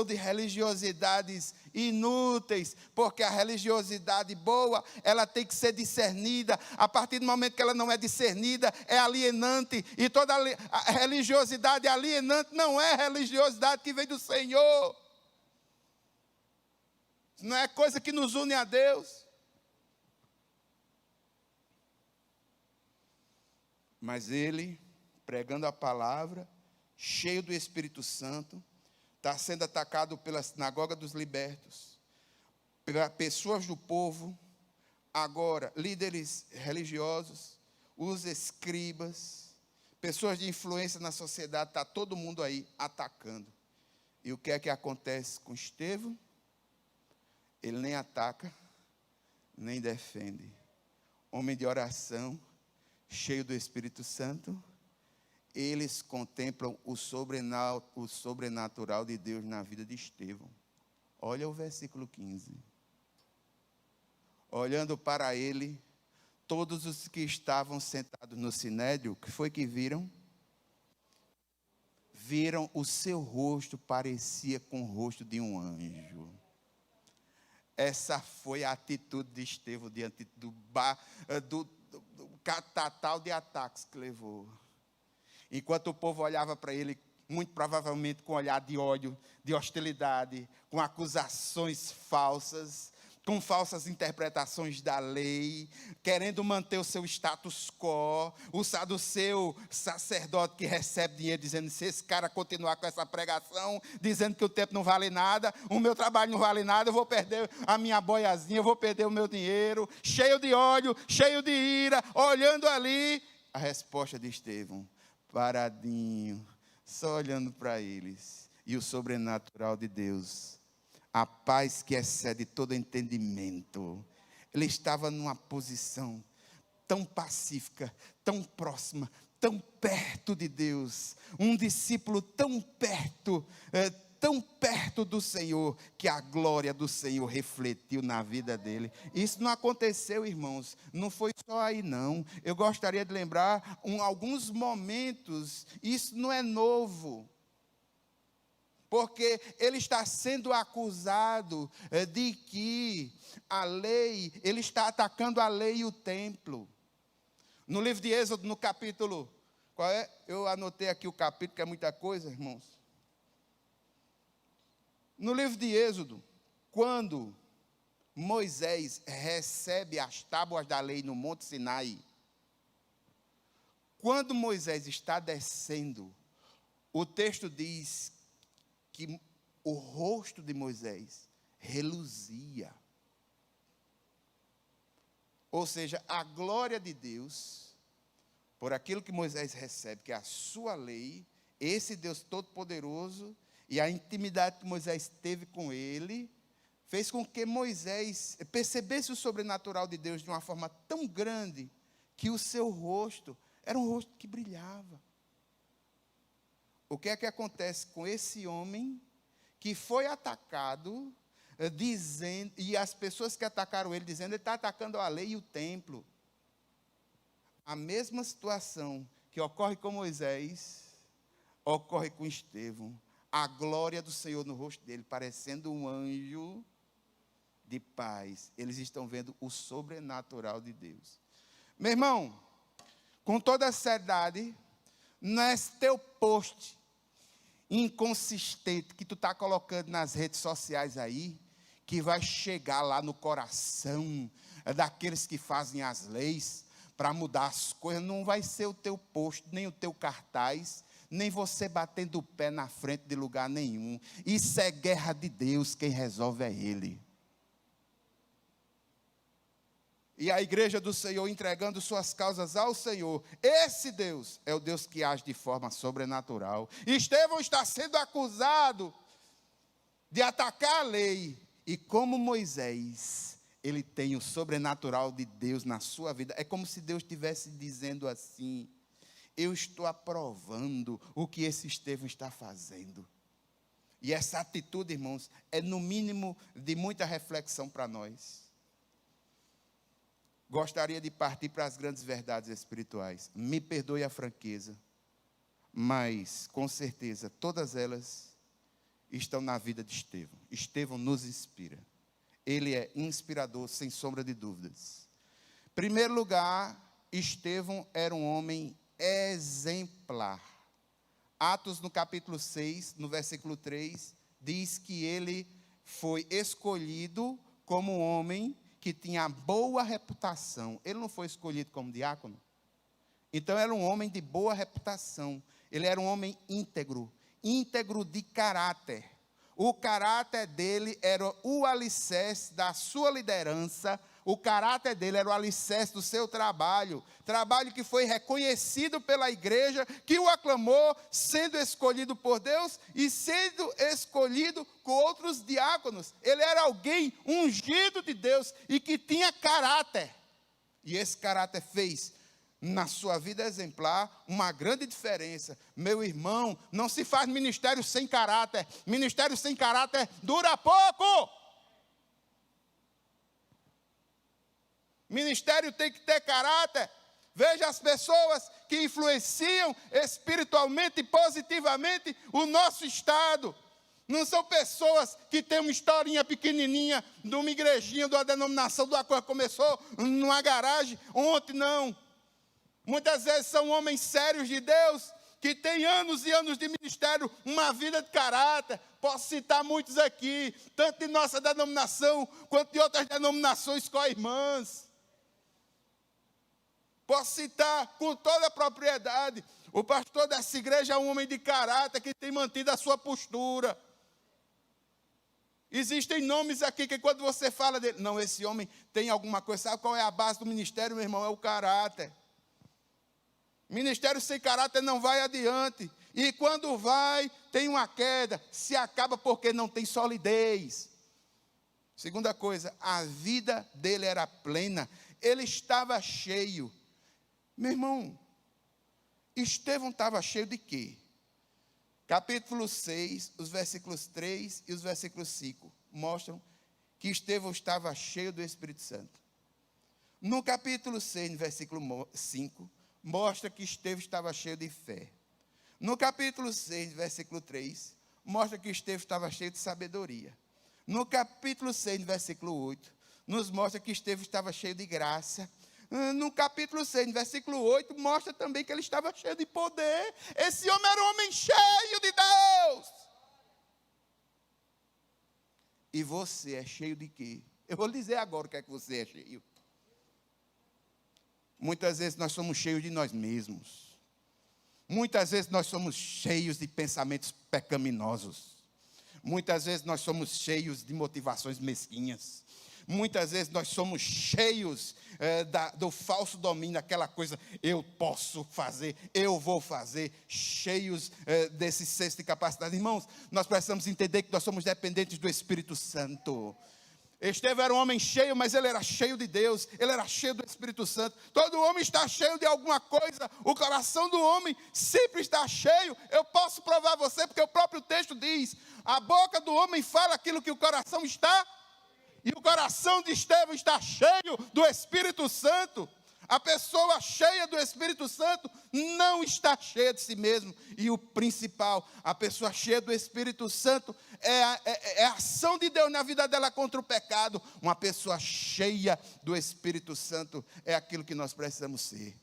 de religiosidades inúteis, porque a religiosidade boa, ela tem que ser discernida. A partir do momento que ela não é discernida, é alienante, e toda a religiosidade alienante não é religiosidade que vem do Senhor. Não é coisa que nos une a Deus. Mas ele, pregando a palavra, cheio do Espírito Santo, está sendo atacado pela sinagoga dos libertos, pelas pessoas do povo, agora líderes religiosos, os escribas, pessoas de influência na sociedade, está todo mundo aí atacando. E o que é que acontece com Estevão? Ele nem ataca, nem defende. Homem de oração, cheio do Espírito Santo, eles contemplam o sobrenatural de Deus na vida de Estevão. Olha o versículo 15. Olhando para ele, todos os que estavam sentados no sinédrio, o que foi que viram? Viram o seu rosto, parecia com o rosto de um anjo. Essa foi a atitude de Estevão diante do catatal de ataques que levou. Enquanto o povo olhava para ele, muito provavelmente com um olhar de ódio, de hostilidade, com acusações falsas, com falsas interpretações da lei, querendo manter o seu status quo, o saduceu sacerdote que recebe dinheiro, dizendo, se esse cara continuar com essa pregação, dizendo que o tempo não vale nada, o meu trabalho não vale nada, eu vou perder a minha boiazinha, eu vou perder o meu dinheiro, cheio de ódio, cheio de ira, olhando ali, a resposta de Estevão, paradinho, só olhando para eles, e o sobrenatural de Deus, a paz que excede todo entendimento. Ele estava numa posição tão pacífica, tão próxima, tão perto de Deus. Um discípulo tão perto do Senhor, que a glória do Senhor refletiu na vida dele. Isso não aconteceu, irmãos, não foi só aí não. Eu gostaria de lembrar alguns momentos, isso não é novo. Porque ele está sendo acusado de que a lei, ele está atacando a lei e o templo. No livro de Êxodo, no capítulo, qual é? Eu anotei aqui o capítulo, que é muita coisa, irmãos. No livro de Êxodo, quando Moisés recebe as tábuas da lei no Monte Sinai, quando Moisés está descendo, o texto diz que o rosto de Moisés reluzia. Ou seja, a glória de Deus, por aquilo que Moisés recebe, que é a sua lei, esse Deus todo-poderoso, e a intimidade que Moisés teve com ele, fez com que Moisés percebesse o sobrenatural de Deus de uma forma tão grande, que o seu rosto era um rosto que brilhava. O que é que acontece com esse homem que foi atacado, dizendo, e as pessoas que atacaram ele, dizendo, ele está atacando a lei e o templo. A mesma situação que ocorre com Moisés, ocorre com Estevão. A glória do Senhor no rosto dele, parecendo um anjo de paz. Eles estão vendo o sobrenatural de Deus. Meu irmão, com toda a seriedade, não é esse teu post inconsistente que tu está colocando nas redes sociais aí, que vai chegar lá no coração daqueles que fazem as leis para mudar as coisas. Não vai ser o teu post, nem o teu cartaz, nem você batendo o pé na frente de lugar nenhum. Isso é guerra de Deus, quem resolve é Ele. E a igreja do Senhor entregando suas causas ao Senhor. Esse Deus é o Deus que age de forma sobrenatural. Estevão está sendo acusado de atacar a lei. E como Moisés, ele tem o sobrenatural de Deus na sua vida. É como se Deus estivesse dizendo assim, eu estou aprovando o que esse Estevão está fazendo. E essa atitude, irmãos, é no mínimo de muita reflexão para nós. Gostaria de partir para as grandes verdades espirituais. Me perdoe a franqueza, mas, com certeza, todas elas estão na vida de Estevão. Estevão nos inspira. Ele é inspirador, sem sombra de dúvidas. Em primeiro lugar, Estevão era um homem exemplar. Atos, no capítulo 6, no versículo 3, diz que ele foi escolhido como um homem que tinha boa reputação. Ele não foi escolhido como diácono. Então, era um homem de boa reputação. Ele era um homem íntegro de caráter. O caráter dele era o alicerce da sua liderança, o caráter dele era o alicerce do seu trabalho, trabalho que foi reconhecido pela igreja, que o aclamou, sendo escolhido por Deus e sendo escolhido com outros diáconos. Ele era alguém ungido de Deus e que tinha caráter. E esse caráter fez na sua vida exemplar uma grande diferença. Meu irmão, não se faz ministério sem caráter. Ministério sem caráter dura pouco. Ministério tem que ter caráter. Veja as pessoas que influenciam espiritualmente e positivamente o nosso estado. Não são pessoas que têm uma historinha pequenininha de uma igrejinha, de uma denominação, de uma coisa que começou numa garagem ontem, não. Muitas vezes são homens sérios de Deus, que têm anos e anos de ministério, uma vida de caráter. Posso citar muitos aqui, tanto de nossa denominação, quanto de outras denominações co-irmãs. Posso citar com toda a propriedade. O pastor dessa igreja é um homem de caráter, que tem mantido a sua postura. Existem nomes aqui que quando você fala dele, não, esse homem tem alguma coisa. Sabe qual é a base do ministério, meu irmão? É o caráter. Ministério sem caráter não vai adiante. E quando vai, tem uma queda. Se acaba porque não tem solidez. Segunda coisa, a vida dele era plena. Ele estava cheio. Meu irmão, Estevão estava cheio de quê? Capítulo 6, os versículos 3 e os versículos 5 mostram que Estevão estava cheio do Espírito Santo. No capítulo 6, no versículo 5, mostra que Estevão estava cheio de fé. No capítulo 6, versículo 3, mostra que Estevão estava cheio de sabedoria. No capítulo 6, versículo 8, nos mostra que Estevão estava cheio de graça. No capítulo 6, versículo 8, mostra também que ele estava cheio de poder. Esse homem era um homem cheio de Deus. E você é cheio de quê? Eu vou lhe dizer agora o que é que você é cheio. Muitas vezes nós somos cheios de nós mesmos. Muitas vezes nós somos cheios de pensamentos pecaminosos. Muitas vezes nós somos cheios de motivações mesquinhas. Muitas vezes nós somos cheios do falso domínio, aquela coisa, eu posso fazer, eu vou fazer, cheios desse senso de capacidade. Irmãos, nós precisamos entender que nós somos dependentes do Espírito Santo. Estevão era um homem cheio, mas ele era cheio de Deus, ele era cheio do Espírito Santo. Todo homem está cheio de alguma coisa, o coração do homem sempre está cheio. Eu posso provar a você, porque o próprio texto diz, a boca do homem fala aquilo que o coração está. E o coração de Estevão está cheio do Espírito Santo. A pessoa cheia do Espírito Santo não está cheia de si mesmo. E o principal, a pessoa cheia do Espírito Santo é a ação de Deus na vida dela contra o pecado. Uma pessoa cheia do Espírito Santo é aquilo que nós precisamos ser.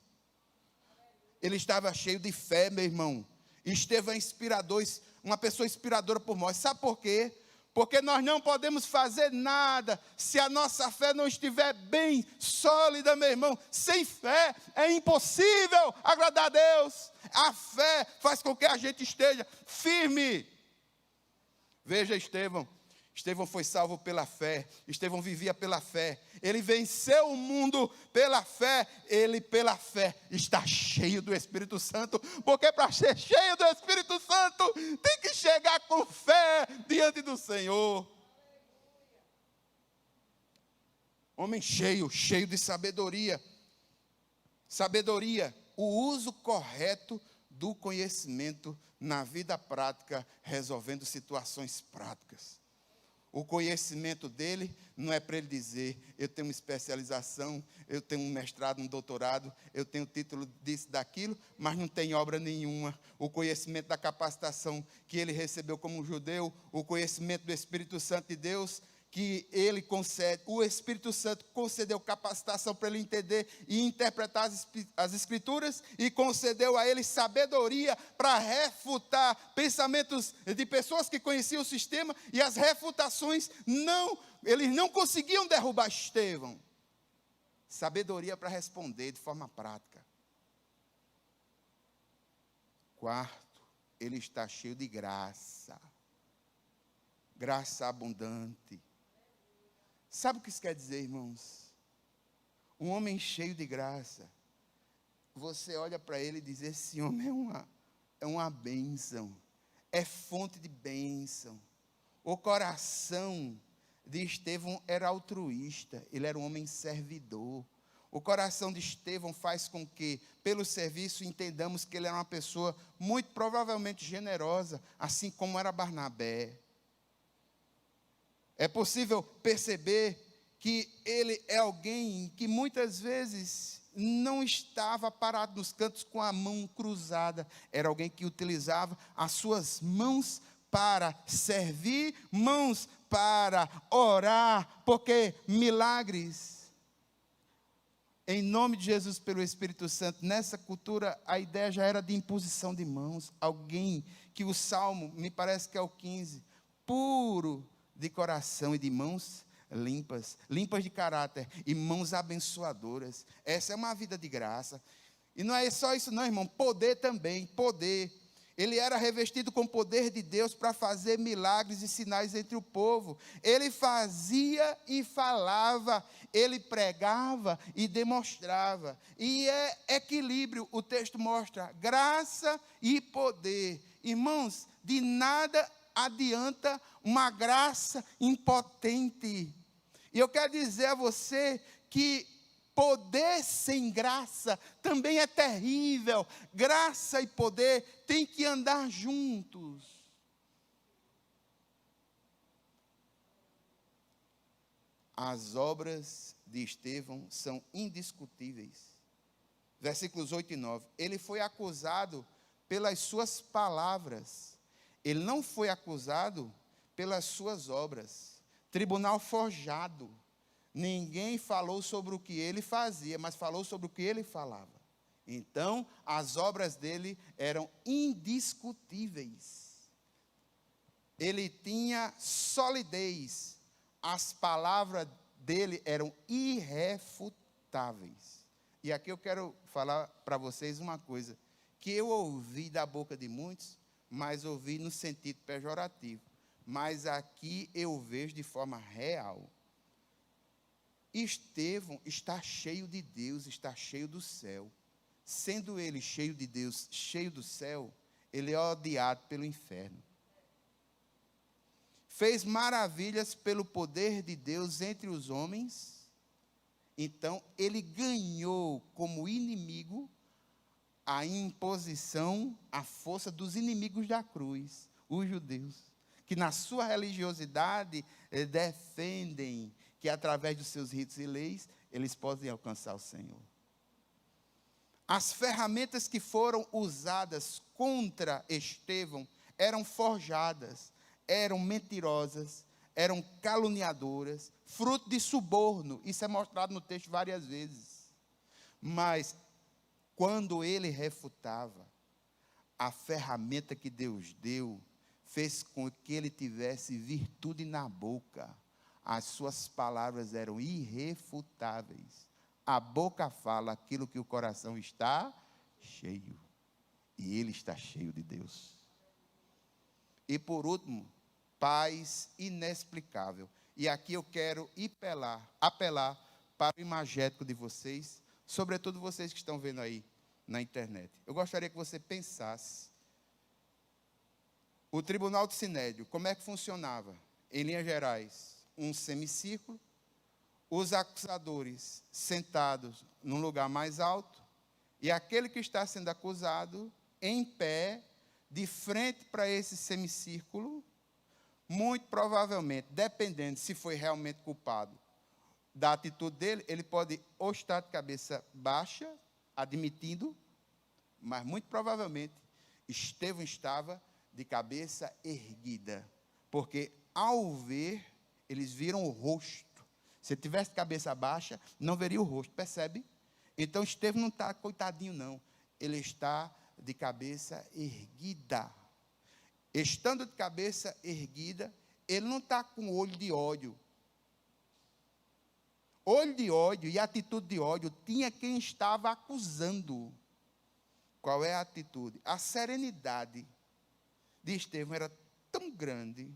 Ele estava cheio de fé, meu irmão. Estevão é inspirador, uma pessoa inspiradora por nós. Sabe por quê? Porque nós não podemos fazer nada se a nossa fé não estiver bem sólida, meu irmão. Sem fé é impossível agradar a Deus. A fé faz com que a gente esteja firme. Veja Estevão. Estevão foi salvo pela fé. Estevão vivia pela fé. Ele venceu o mundo pela fé. Ele, pela fé, está cheio do Espírito Santo. Porque para ser cheio do Espírito Santo, tem que chegar com fé diante do Senhor. Homem cheio, cheio de sabedoria. Sabedoria, o uso correto do conhecimento na vida prática, resolvendo situações práticas. O conhecimento dele não é para ele dizer, eu tenho uma especialização, eu tenho um mestrado, um doutorado, eu tenho título disso, daquilo, mas não tem obra nenhuma. O conhecimento da capacitação que ele recebeu como judeu, o conhecimento do Espírito Santo de Deus, que ele concede, o Espírito Santo concedeu capacitação para ele entender e interpretar as Escrituras e concedeu a ele sabedoria para refutar pensamentos de pessoas que conheciam o sistema e as refutações eles não conseguiam derrubar Estevão. Sabedoria para responder de forma prática. Quarto, ele está cheio de graça. graça abundante. Sabe o que isso quer dizer, irmãos? Um homem cheio de graça. Você olha para ele e diz, esse homem é uma bênção. É fonte de bênção. O coração de Estevão era altruísta. Ele era um homem servidor. O coração de Estevão faz com que, pelo serviço, entendamos que ele era uma pessoa muito provavelmente generosa, assim como era Barnabé. É possível perceber que ele é alguém que muitas vezes não estava parado nos cantos com a mão cruzada. Era alguém que utilizava as suas mãos para servir, mãos para orar, porque milagres, em nome de Jesus, pelo Espírito Santo, nessa cultura a ideia já era de imposição de mãos. Alguém que o Salmo, me parece que é o 15, puro de coração e de mãos limpas, limpas de caráter e mãos abençoadoras. Essa é uma vida de graça. E não é só isso não, irmão, poder também, poder. Ele era revestido com o poder de Deus para fazer milagres e sinais entre o povo. Ele fazia e falava, ele pregava e demonstrava. E é equilíbrio, o texto mostra, graça e poder. Irmãos, de nada adianta uma graça impotente. E eu quero dizer a você que poder sem graça também é terrível. Graça e poder têm que andar juntos. As obras de Estevão são indiscutíveis. Versículos 8 e 9. Ele foi acusado pelas suas palavras. Ele não foi acusado pelas suas obras. Tribunal forjado. Ninguém falou sobre o que ele fazia, mas falou sobre o que ele falava. Então, as obras dele eram indiscutíveis. Ele tinha solidez. As palavras dele eram irrefutáveis. E aqui eu quero falar para vocês uma coisa, que eu ouvi da boca de muitos, mas ouvi no sentido pejorativo. Mas aqui eu vejo de forma real. Estevão está cheio de Deus, está cheio do céu. Sendo ele cheio de Deus, cheio do céu, ele é odiado pelo inferno. Fez maravilhas pelo poder de Deus entre os homens. Então, ele ganhou como inimigo a imposição, a força dos inimigos da cruz, os judeus, que na sua religiosidade defendem que através dos seus ritos e leis, eles podem alcançar o Senhor. As ferramentas que foram usadas contra Estevão eram forjadas, eram mentirosas, eram caluniadoras, fruto de suborno. Isso é mostrado no texto várias vezes. Mas, quando ele refutava, a ferramenta que Deus deu fez com que ele tivesse virtude na boca. As suas palavras eram irrefutáveis. A boca fala aquilo que o coração está cheio. E ele está cheio de Deus. E por último, paz inexplicável. E aqui eu quero apelar para o imagético de vocês, sobretudo vocês que estão vendo aí na internet. Eu gostaria que você pensasse. O tribunal do Sinédrio, como é que funcionava? Em linhas gerais, um semicírculo, os acusadores sentados num lugar mais alto, e aquele que está sendo acusado em pé, de frente para esse semicírculo, muito provavelmente, dependendo se foi realmente culpado da atitude dele, ele pode ou estar de cabeça baixa, admitindo, mas muito provavelmente, Estevão estava de cabeça erguida, porque ao ver, eles viram o rosto. Se ele tivesse cabeça baixa, não veria o rosto, percebe? Então, Estevão não está coitadinho, não. Ele está de cabeça erguida. Estando de cabeça erguida, ele não está com olho de ódio. Olho de ódio e atitude de ódio tinha quem estava acusando. Qual é a atitude? A serenidade de Estevão era tão grande.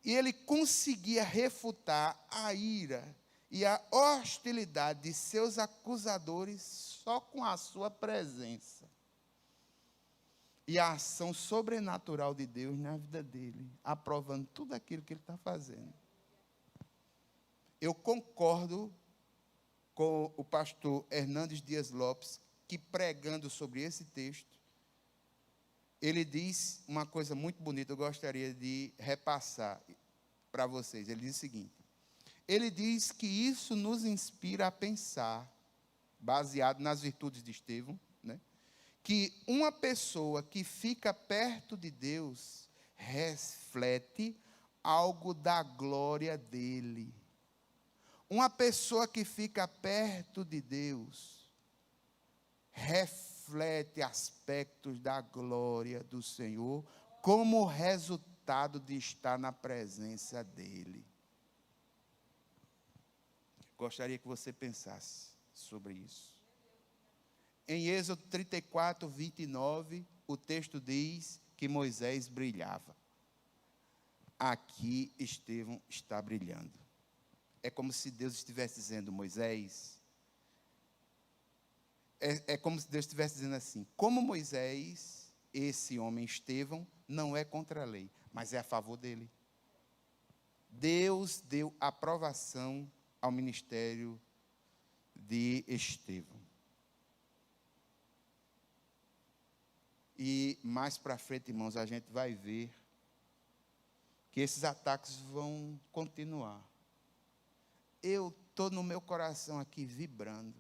E ele conseguia refutar a ira e a hostilidade de seus acusadores só com a sua presença. E a ação sobrenatural de Deus na vida dele, aprovando tudo aquilo que ele está fazendo. Eu concordo com o pastor Hernandes Dias Lopes, que pregando sobre esse texto, ele diz uma coisa muito bonita, eu gostaria de repassar para vocês. Ele diz o seguinte: ele diz que isso nos inspira a pensar, baseado nas virtudes de Estevão, né, que uma pessoa que fica perto de Deus reflete algo da glória dele. Uma pessoa que fica perto de Deus reflete aspectos da glória do Senhor como resultado de estar na presença dele. Gostaria que você pensasse sobre isso. Em Êxodo 34, 29, o texto diz que Moisés brilhava. Aqui Estevão está brilhando. É como se Deus estivesse dizendo: Moisés, é como se Deus estivesse dizendo assim: como Moisés, esse homem Estevão não é contra a lei, mas é a favor dele. Deus deu aprovação ao ministério de Estevão. E mais para frente, irmãos, a gente vai ver que esses ataques vão continuar. Eu estou no meu coração aqui vibrando.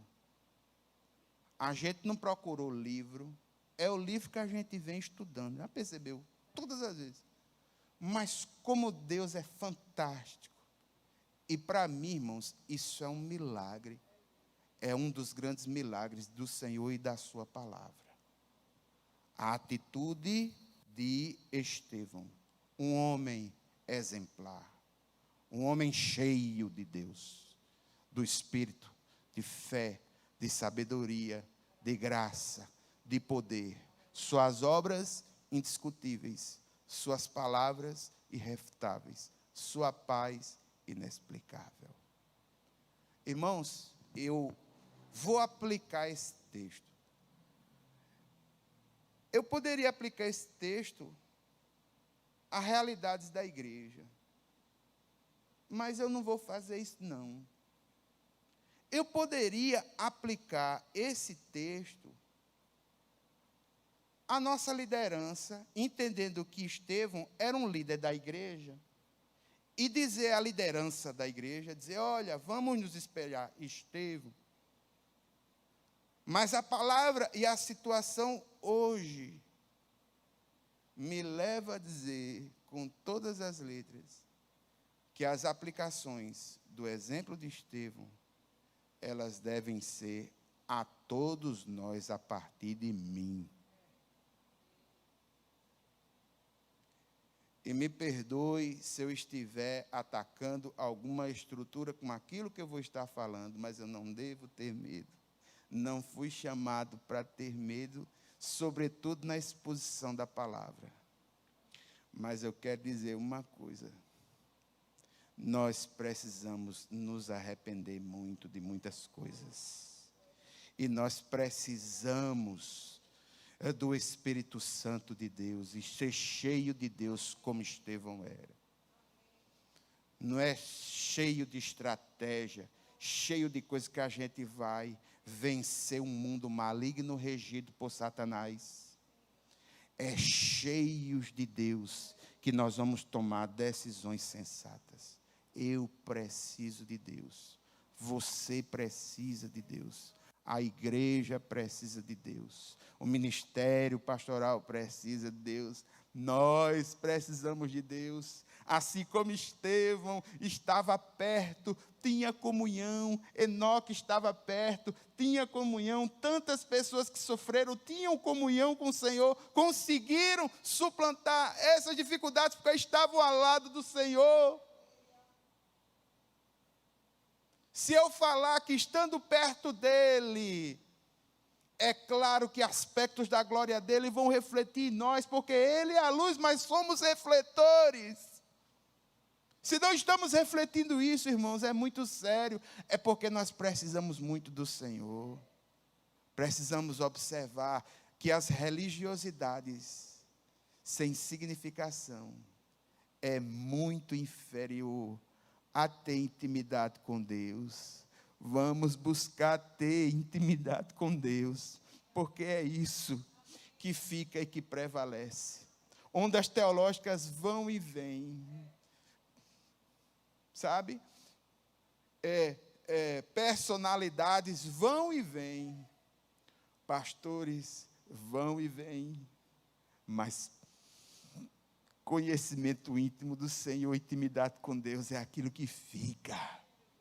A gente não procurou livro, é o livro que a gente vem estudando, já percebeu? Todas as vezes. Mas como Deus é fantástico. E para mim, irmãos, isso é um milagre. É um dos grandes milagres do Senhor e da sua palavra. A atitude de Estevão, um homem exemplar, um homem cheio de Deus, do Espírito, de fé, de sabedoria, de graça, de poder. Suas obras indiscutíveis, suas palavras irrefutáveis, sua paz inexplicável. Irmãos, eu vou aplicar esse texto. Eu poderia aplicar esse texto a realidades da igreja, mas eu não vou fazer isso, não. Eu poderia aplicar esse texto à nossa liderança, entendendo que Estevão era um líder da igreja, e dizer à liderança da igreja, dizer: olha, vamos nos espelhar, Estevão. Mas a palavra e a situação hoje me leva a dizer, com todas as letras, que as aplicações do exemplo de Estevão, elas devem ser a todos nós a partir de mim. E me perdoe se eu estiver atacando alguma estrutura com aquilo que eu vou estar falando, mas eu não devo ter medo. Não fui chamado para ter medo, sobretudo na exposição da palavra. Mas eu quero dizer uma coisa: nós precisamos nos arrepender muito de muitas coisas. E nós precisamos do Espírito Santo de Deus e ser cheio de Deus como Estevão era. Não é cheio de estratégia, cheio de coisas que a gente vai vencer um mundo maligno regido por Satanás. É cheios de Deus que nós vamos tomar decisões sensatas. Eu preciso de Deus. Você precisa de Deus. A igreja precisa de Deus. O ministério pastoral precisa de Deus. Nós precisamos de Deus. Assim como Estevão estava perto, tinha comunhão, Enoque estava perto, tinha comunhão, tantas pessoas que sofreram, tinham comunhão com o Senhor, conseguiram suplantar essas dificuldades porque estavam ao lado do Senhor. Se eu falar que estando perto dele, é claro que aspectos da glória dele vão refletir em nós, porque ele é a luz, mas somos refletores. Se não estamos refletindo isso, irmãos, é muito sério. É porque nós precisamos muito do Senhor. Precisamos observar que as religiosidades sem significação é muito inferior a ter intimidade com Deus. Vamos buscar ter intimidade com Deus, porque é isso que fica e que prevalece. Ondas teológicas vão e vêm, sabe? Personalidades vão e vêm, pastores vão e vêm, mas conhecimento íntimo do Senhor, intimidade com Deus é aquilo que fica,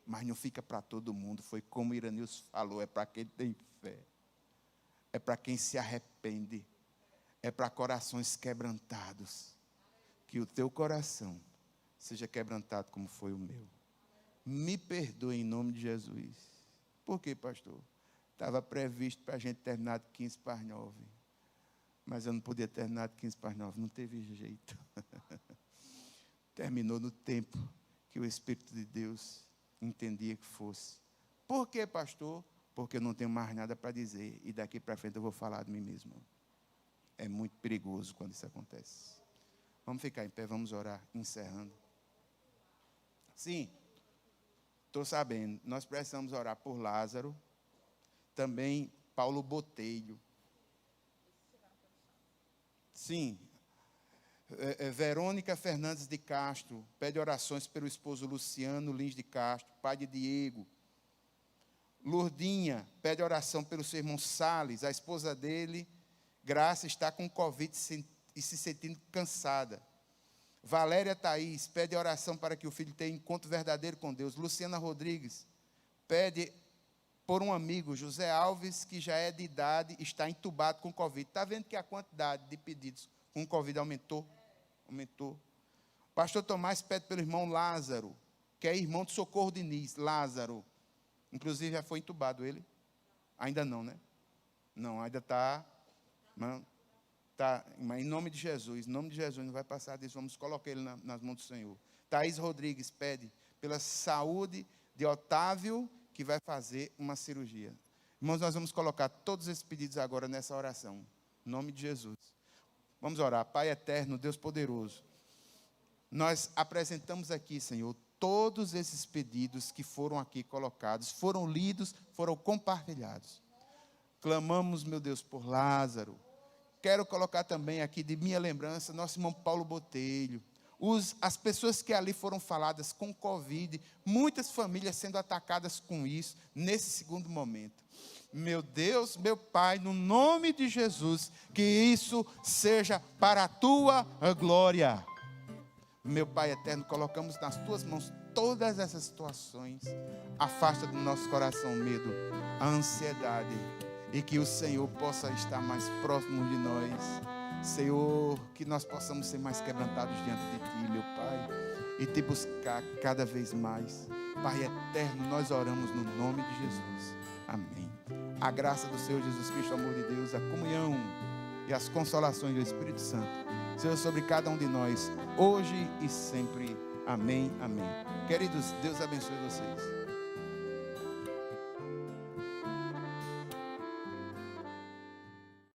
mas não fica para todo mundo. Foi como Iranilson falou, é para quem tem fé, é para quem se arrepende, é para corações quebrantados. Que o teu coração seja quebrantado como foi o meu. Me perdoe em nome de Jesus. Por quê, pastor? Estava previsto para a gente terminar de 15 para as 9. Mas eu não podia terminar de 15 para as 9. Não teve jeito. Terminou no tempo que o Espírito de Deus entendia que fosse. Por quê, pastor? Porque eu não tenho mais nada para dizer. E daqui para frente eu vou falar de mim mesmo. É muito perigoso quando isso acontece. Vamos ficar em pé, vamos orar, encerrando. Sim, estou sabendo. Nós precisamos orar por Lázaro. Também Paulo Botelho. Sim. Verônica Fernandes de Castro pede orações pelo esposo Luciano Lins de Castro, pai de Diego. Lourdinha pede oração pelo seu irmão Salles, a esposa dele, Graça, está com Covid e se sentindo cansada. Valéria Thaís pede oração para que o filho tenha encontro verdadeiro com Deus. Luciana Rodrigues pede por um amigo, José Alves, que já é de idade, está entubado com Covid. Está vendo que a quantidade de pedidos com Covid aumentou? Aumentou. Pastor Tomás pede pelo irmão Lázaro, que é irmão de Socorro Diniz. Lázaro. Inclusive, já foi entubado ele? Ainda não, né? Não, ainda está. Tá, mas em nome de Jesus, não vai passar disso. Vamos colocar ele nas mãos do Senhor. Thaís Rodrigues pede pela saúde de Otávio, que vai fazer uma cirurgia. Irmãos, nós vamos colocar todos esses pedidos agora nessa oração. Em nome de Jesus. Vamos orar. Pai eterno, Deus poderoso. Nós apresentamos aqui, Senhor, todos esses pedidos que foram aqui colocados, foram lidos, foram compartilhados. Clamamos, meu Deus, por Lázaro. Quero colocar também aqui de minha lembrança, nosso irmão Paulo Botelho. As pessoas que ali foram faladas com Covid, muitas famílias sendo atacadas com isso, nesse segundo momento. Meu Deus, meu Pai, no nome de Jesus, que isso seja para a Tua glória. Meu Pai eterno, colocamos nas Tuas mãos todas essas situações. Afasta do nosso coração o medo, a ansiedade, e que o Senhor possa estar mais próximo de nós. Senhor, que nós possamos ser mais quebrantados diante de Ti, meu Pai, e Te buscar cada vez mais. Pai eterno, nós oramos no nome de Jesus. Amém. A graça do Senhor Jesus Cristo, o amor de Deus, a comunhão e as consolações do Espírito Santo, seja sobre cada um de nós, hoje e sempre. Amém, amém. Queridos, Deus abençoe vocês.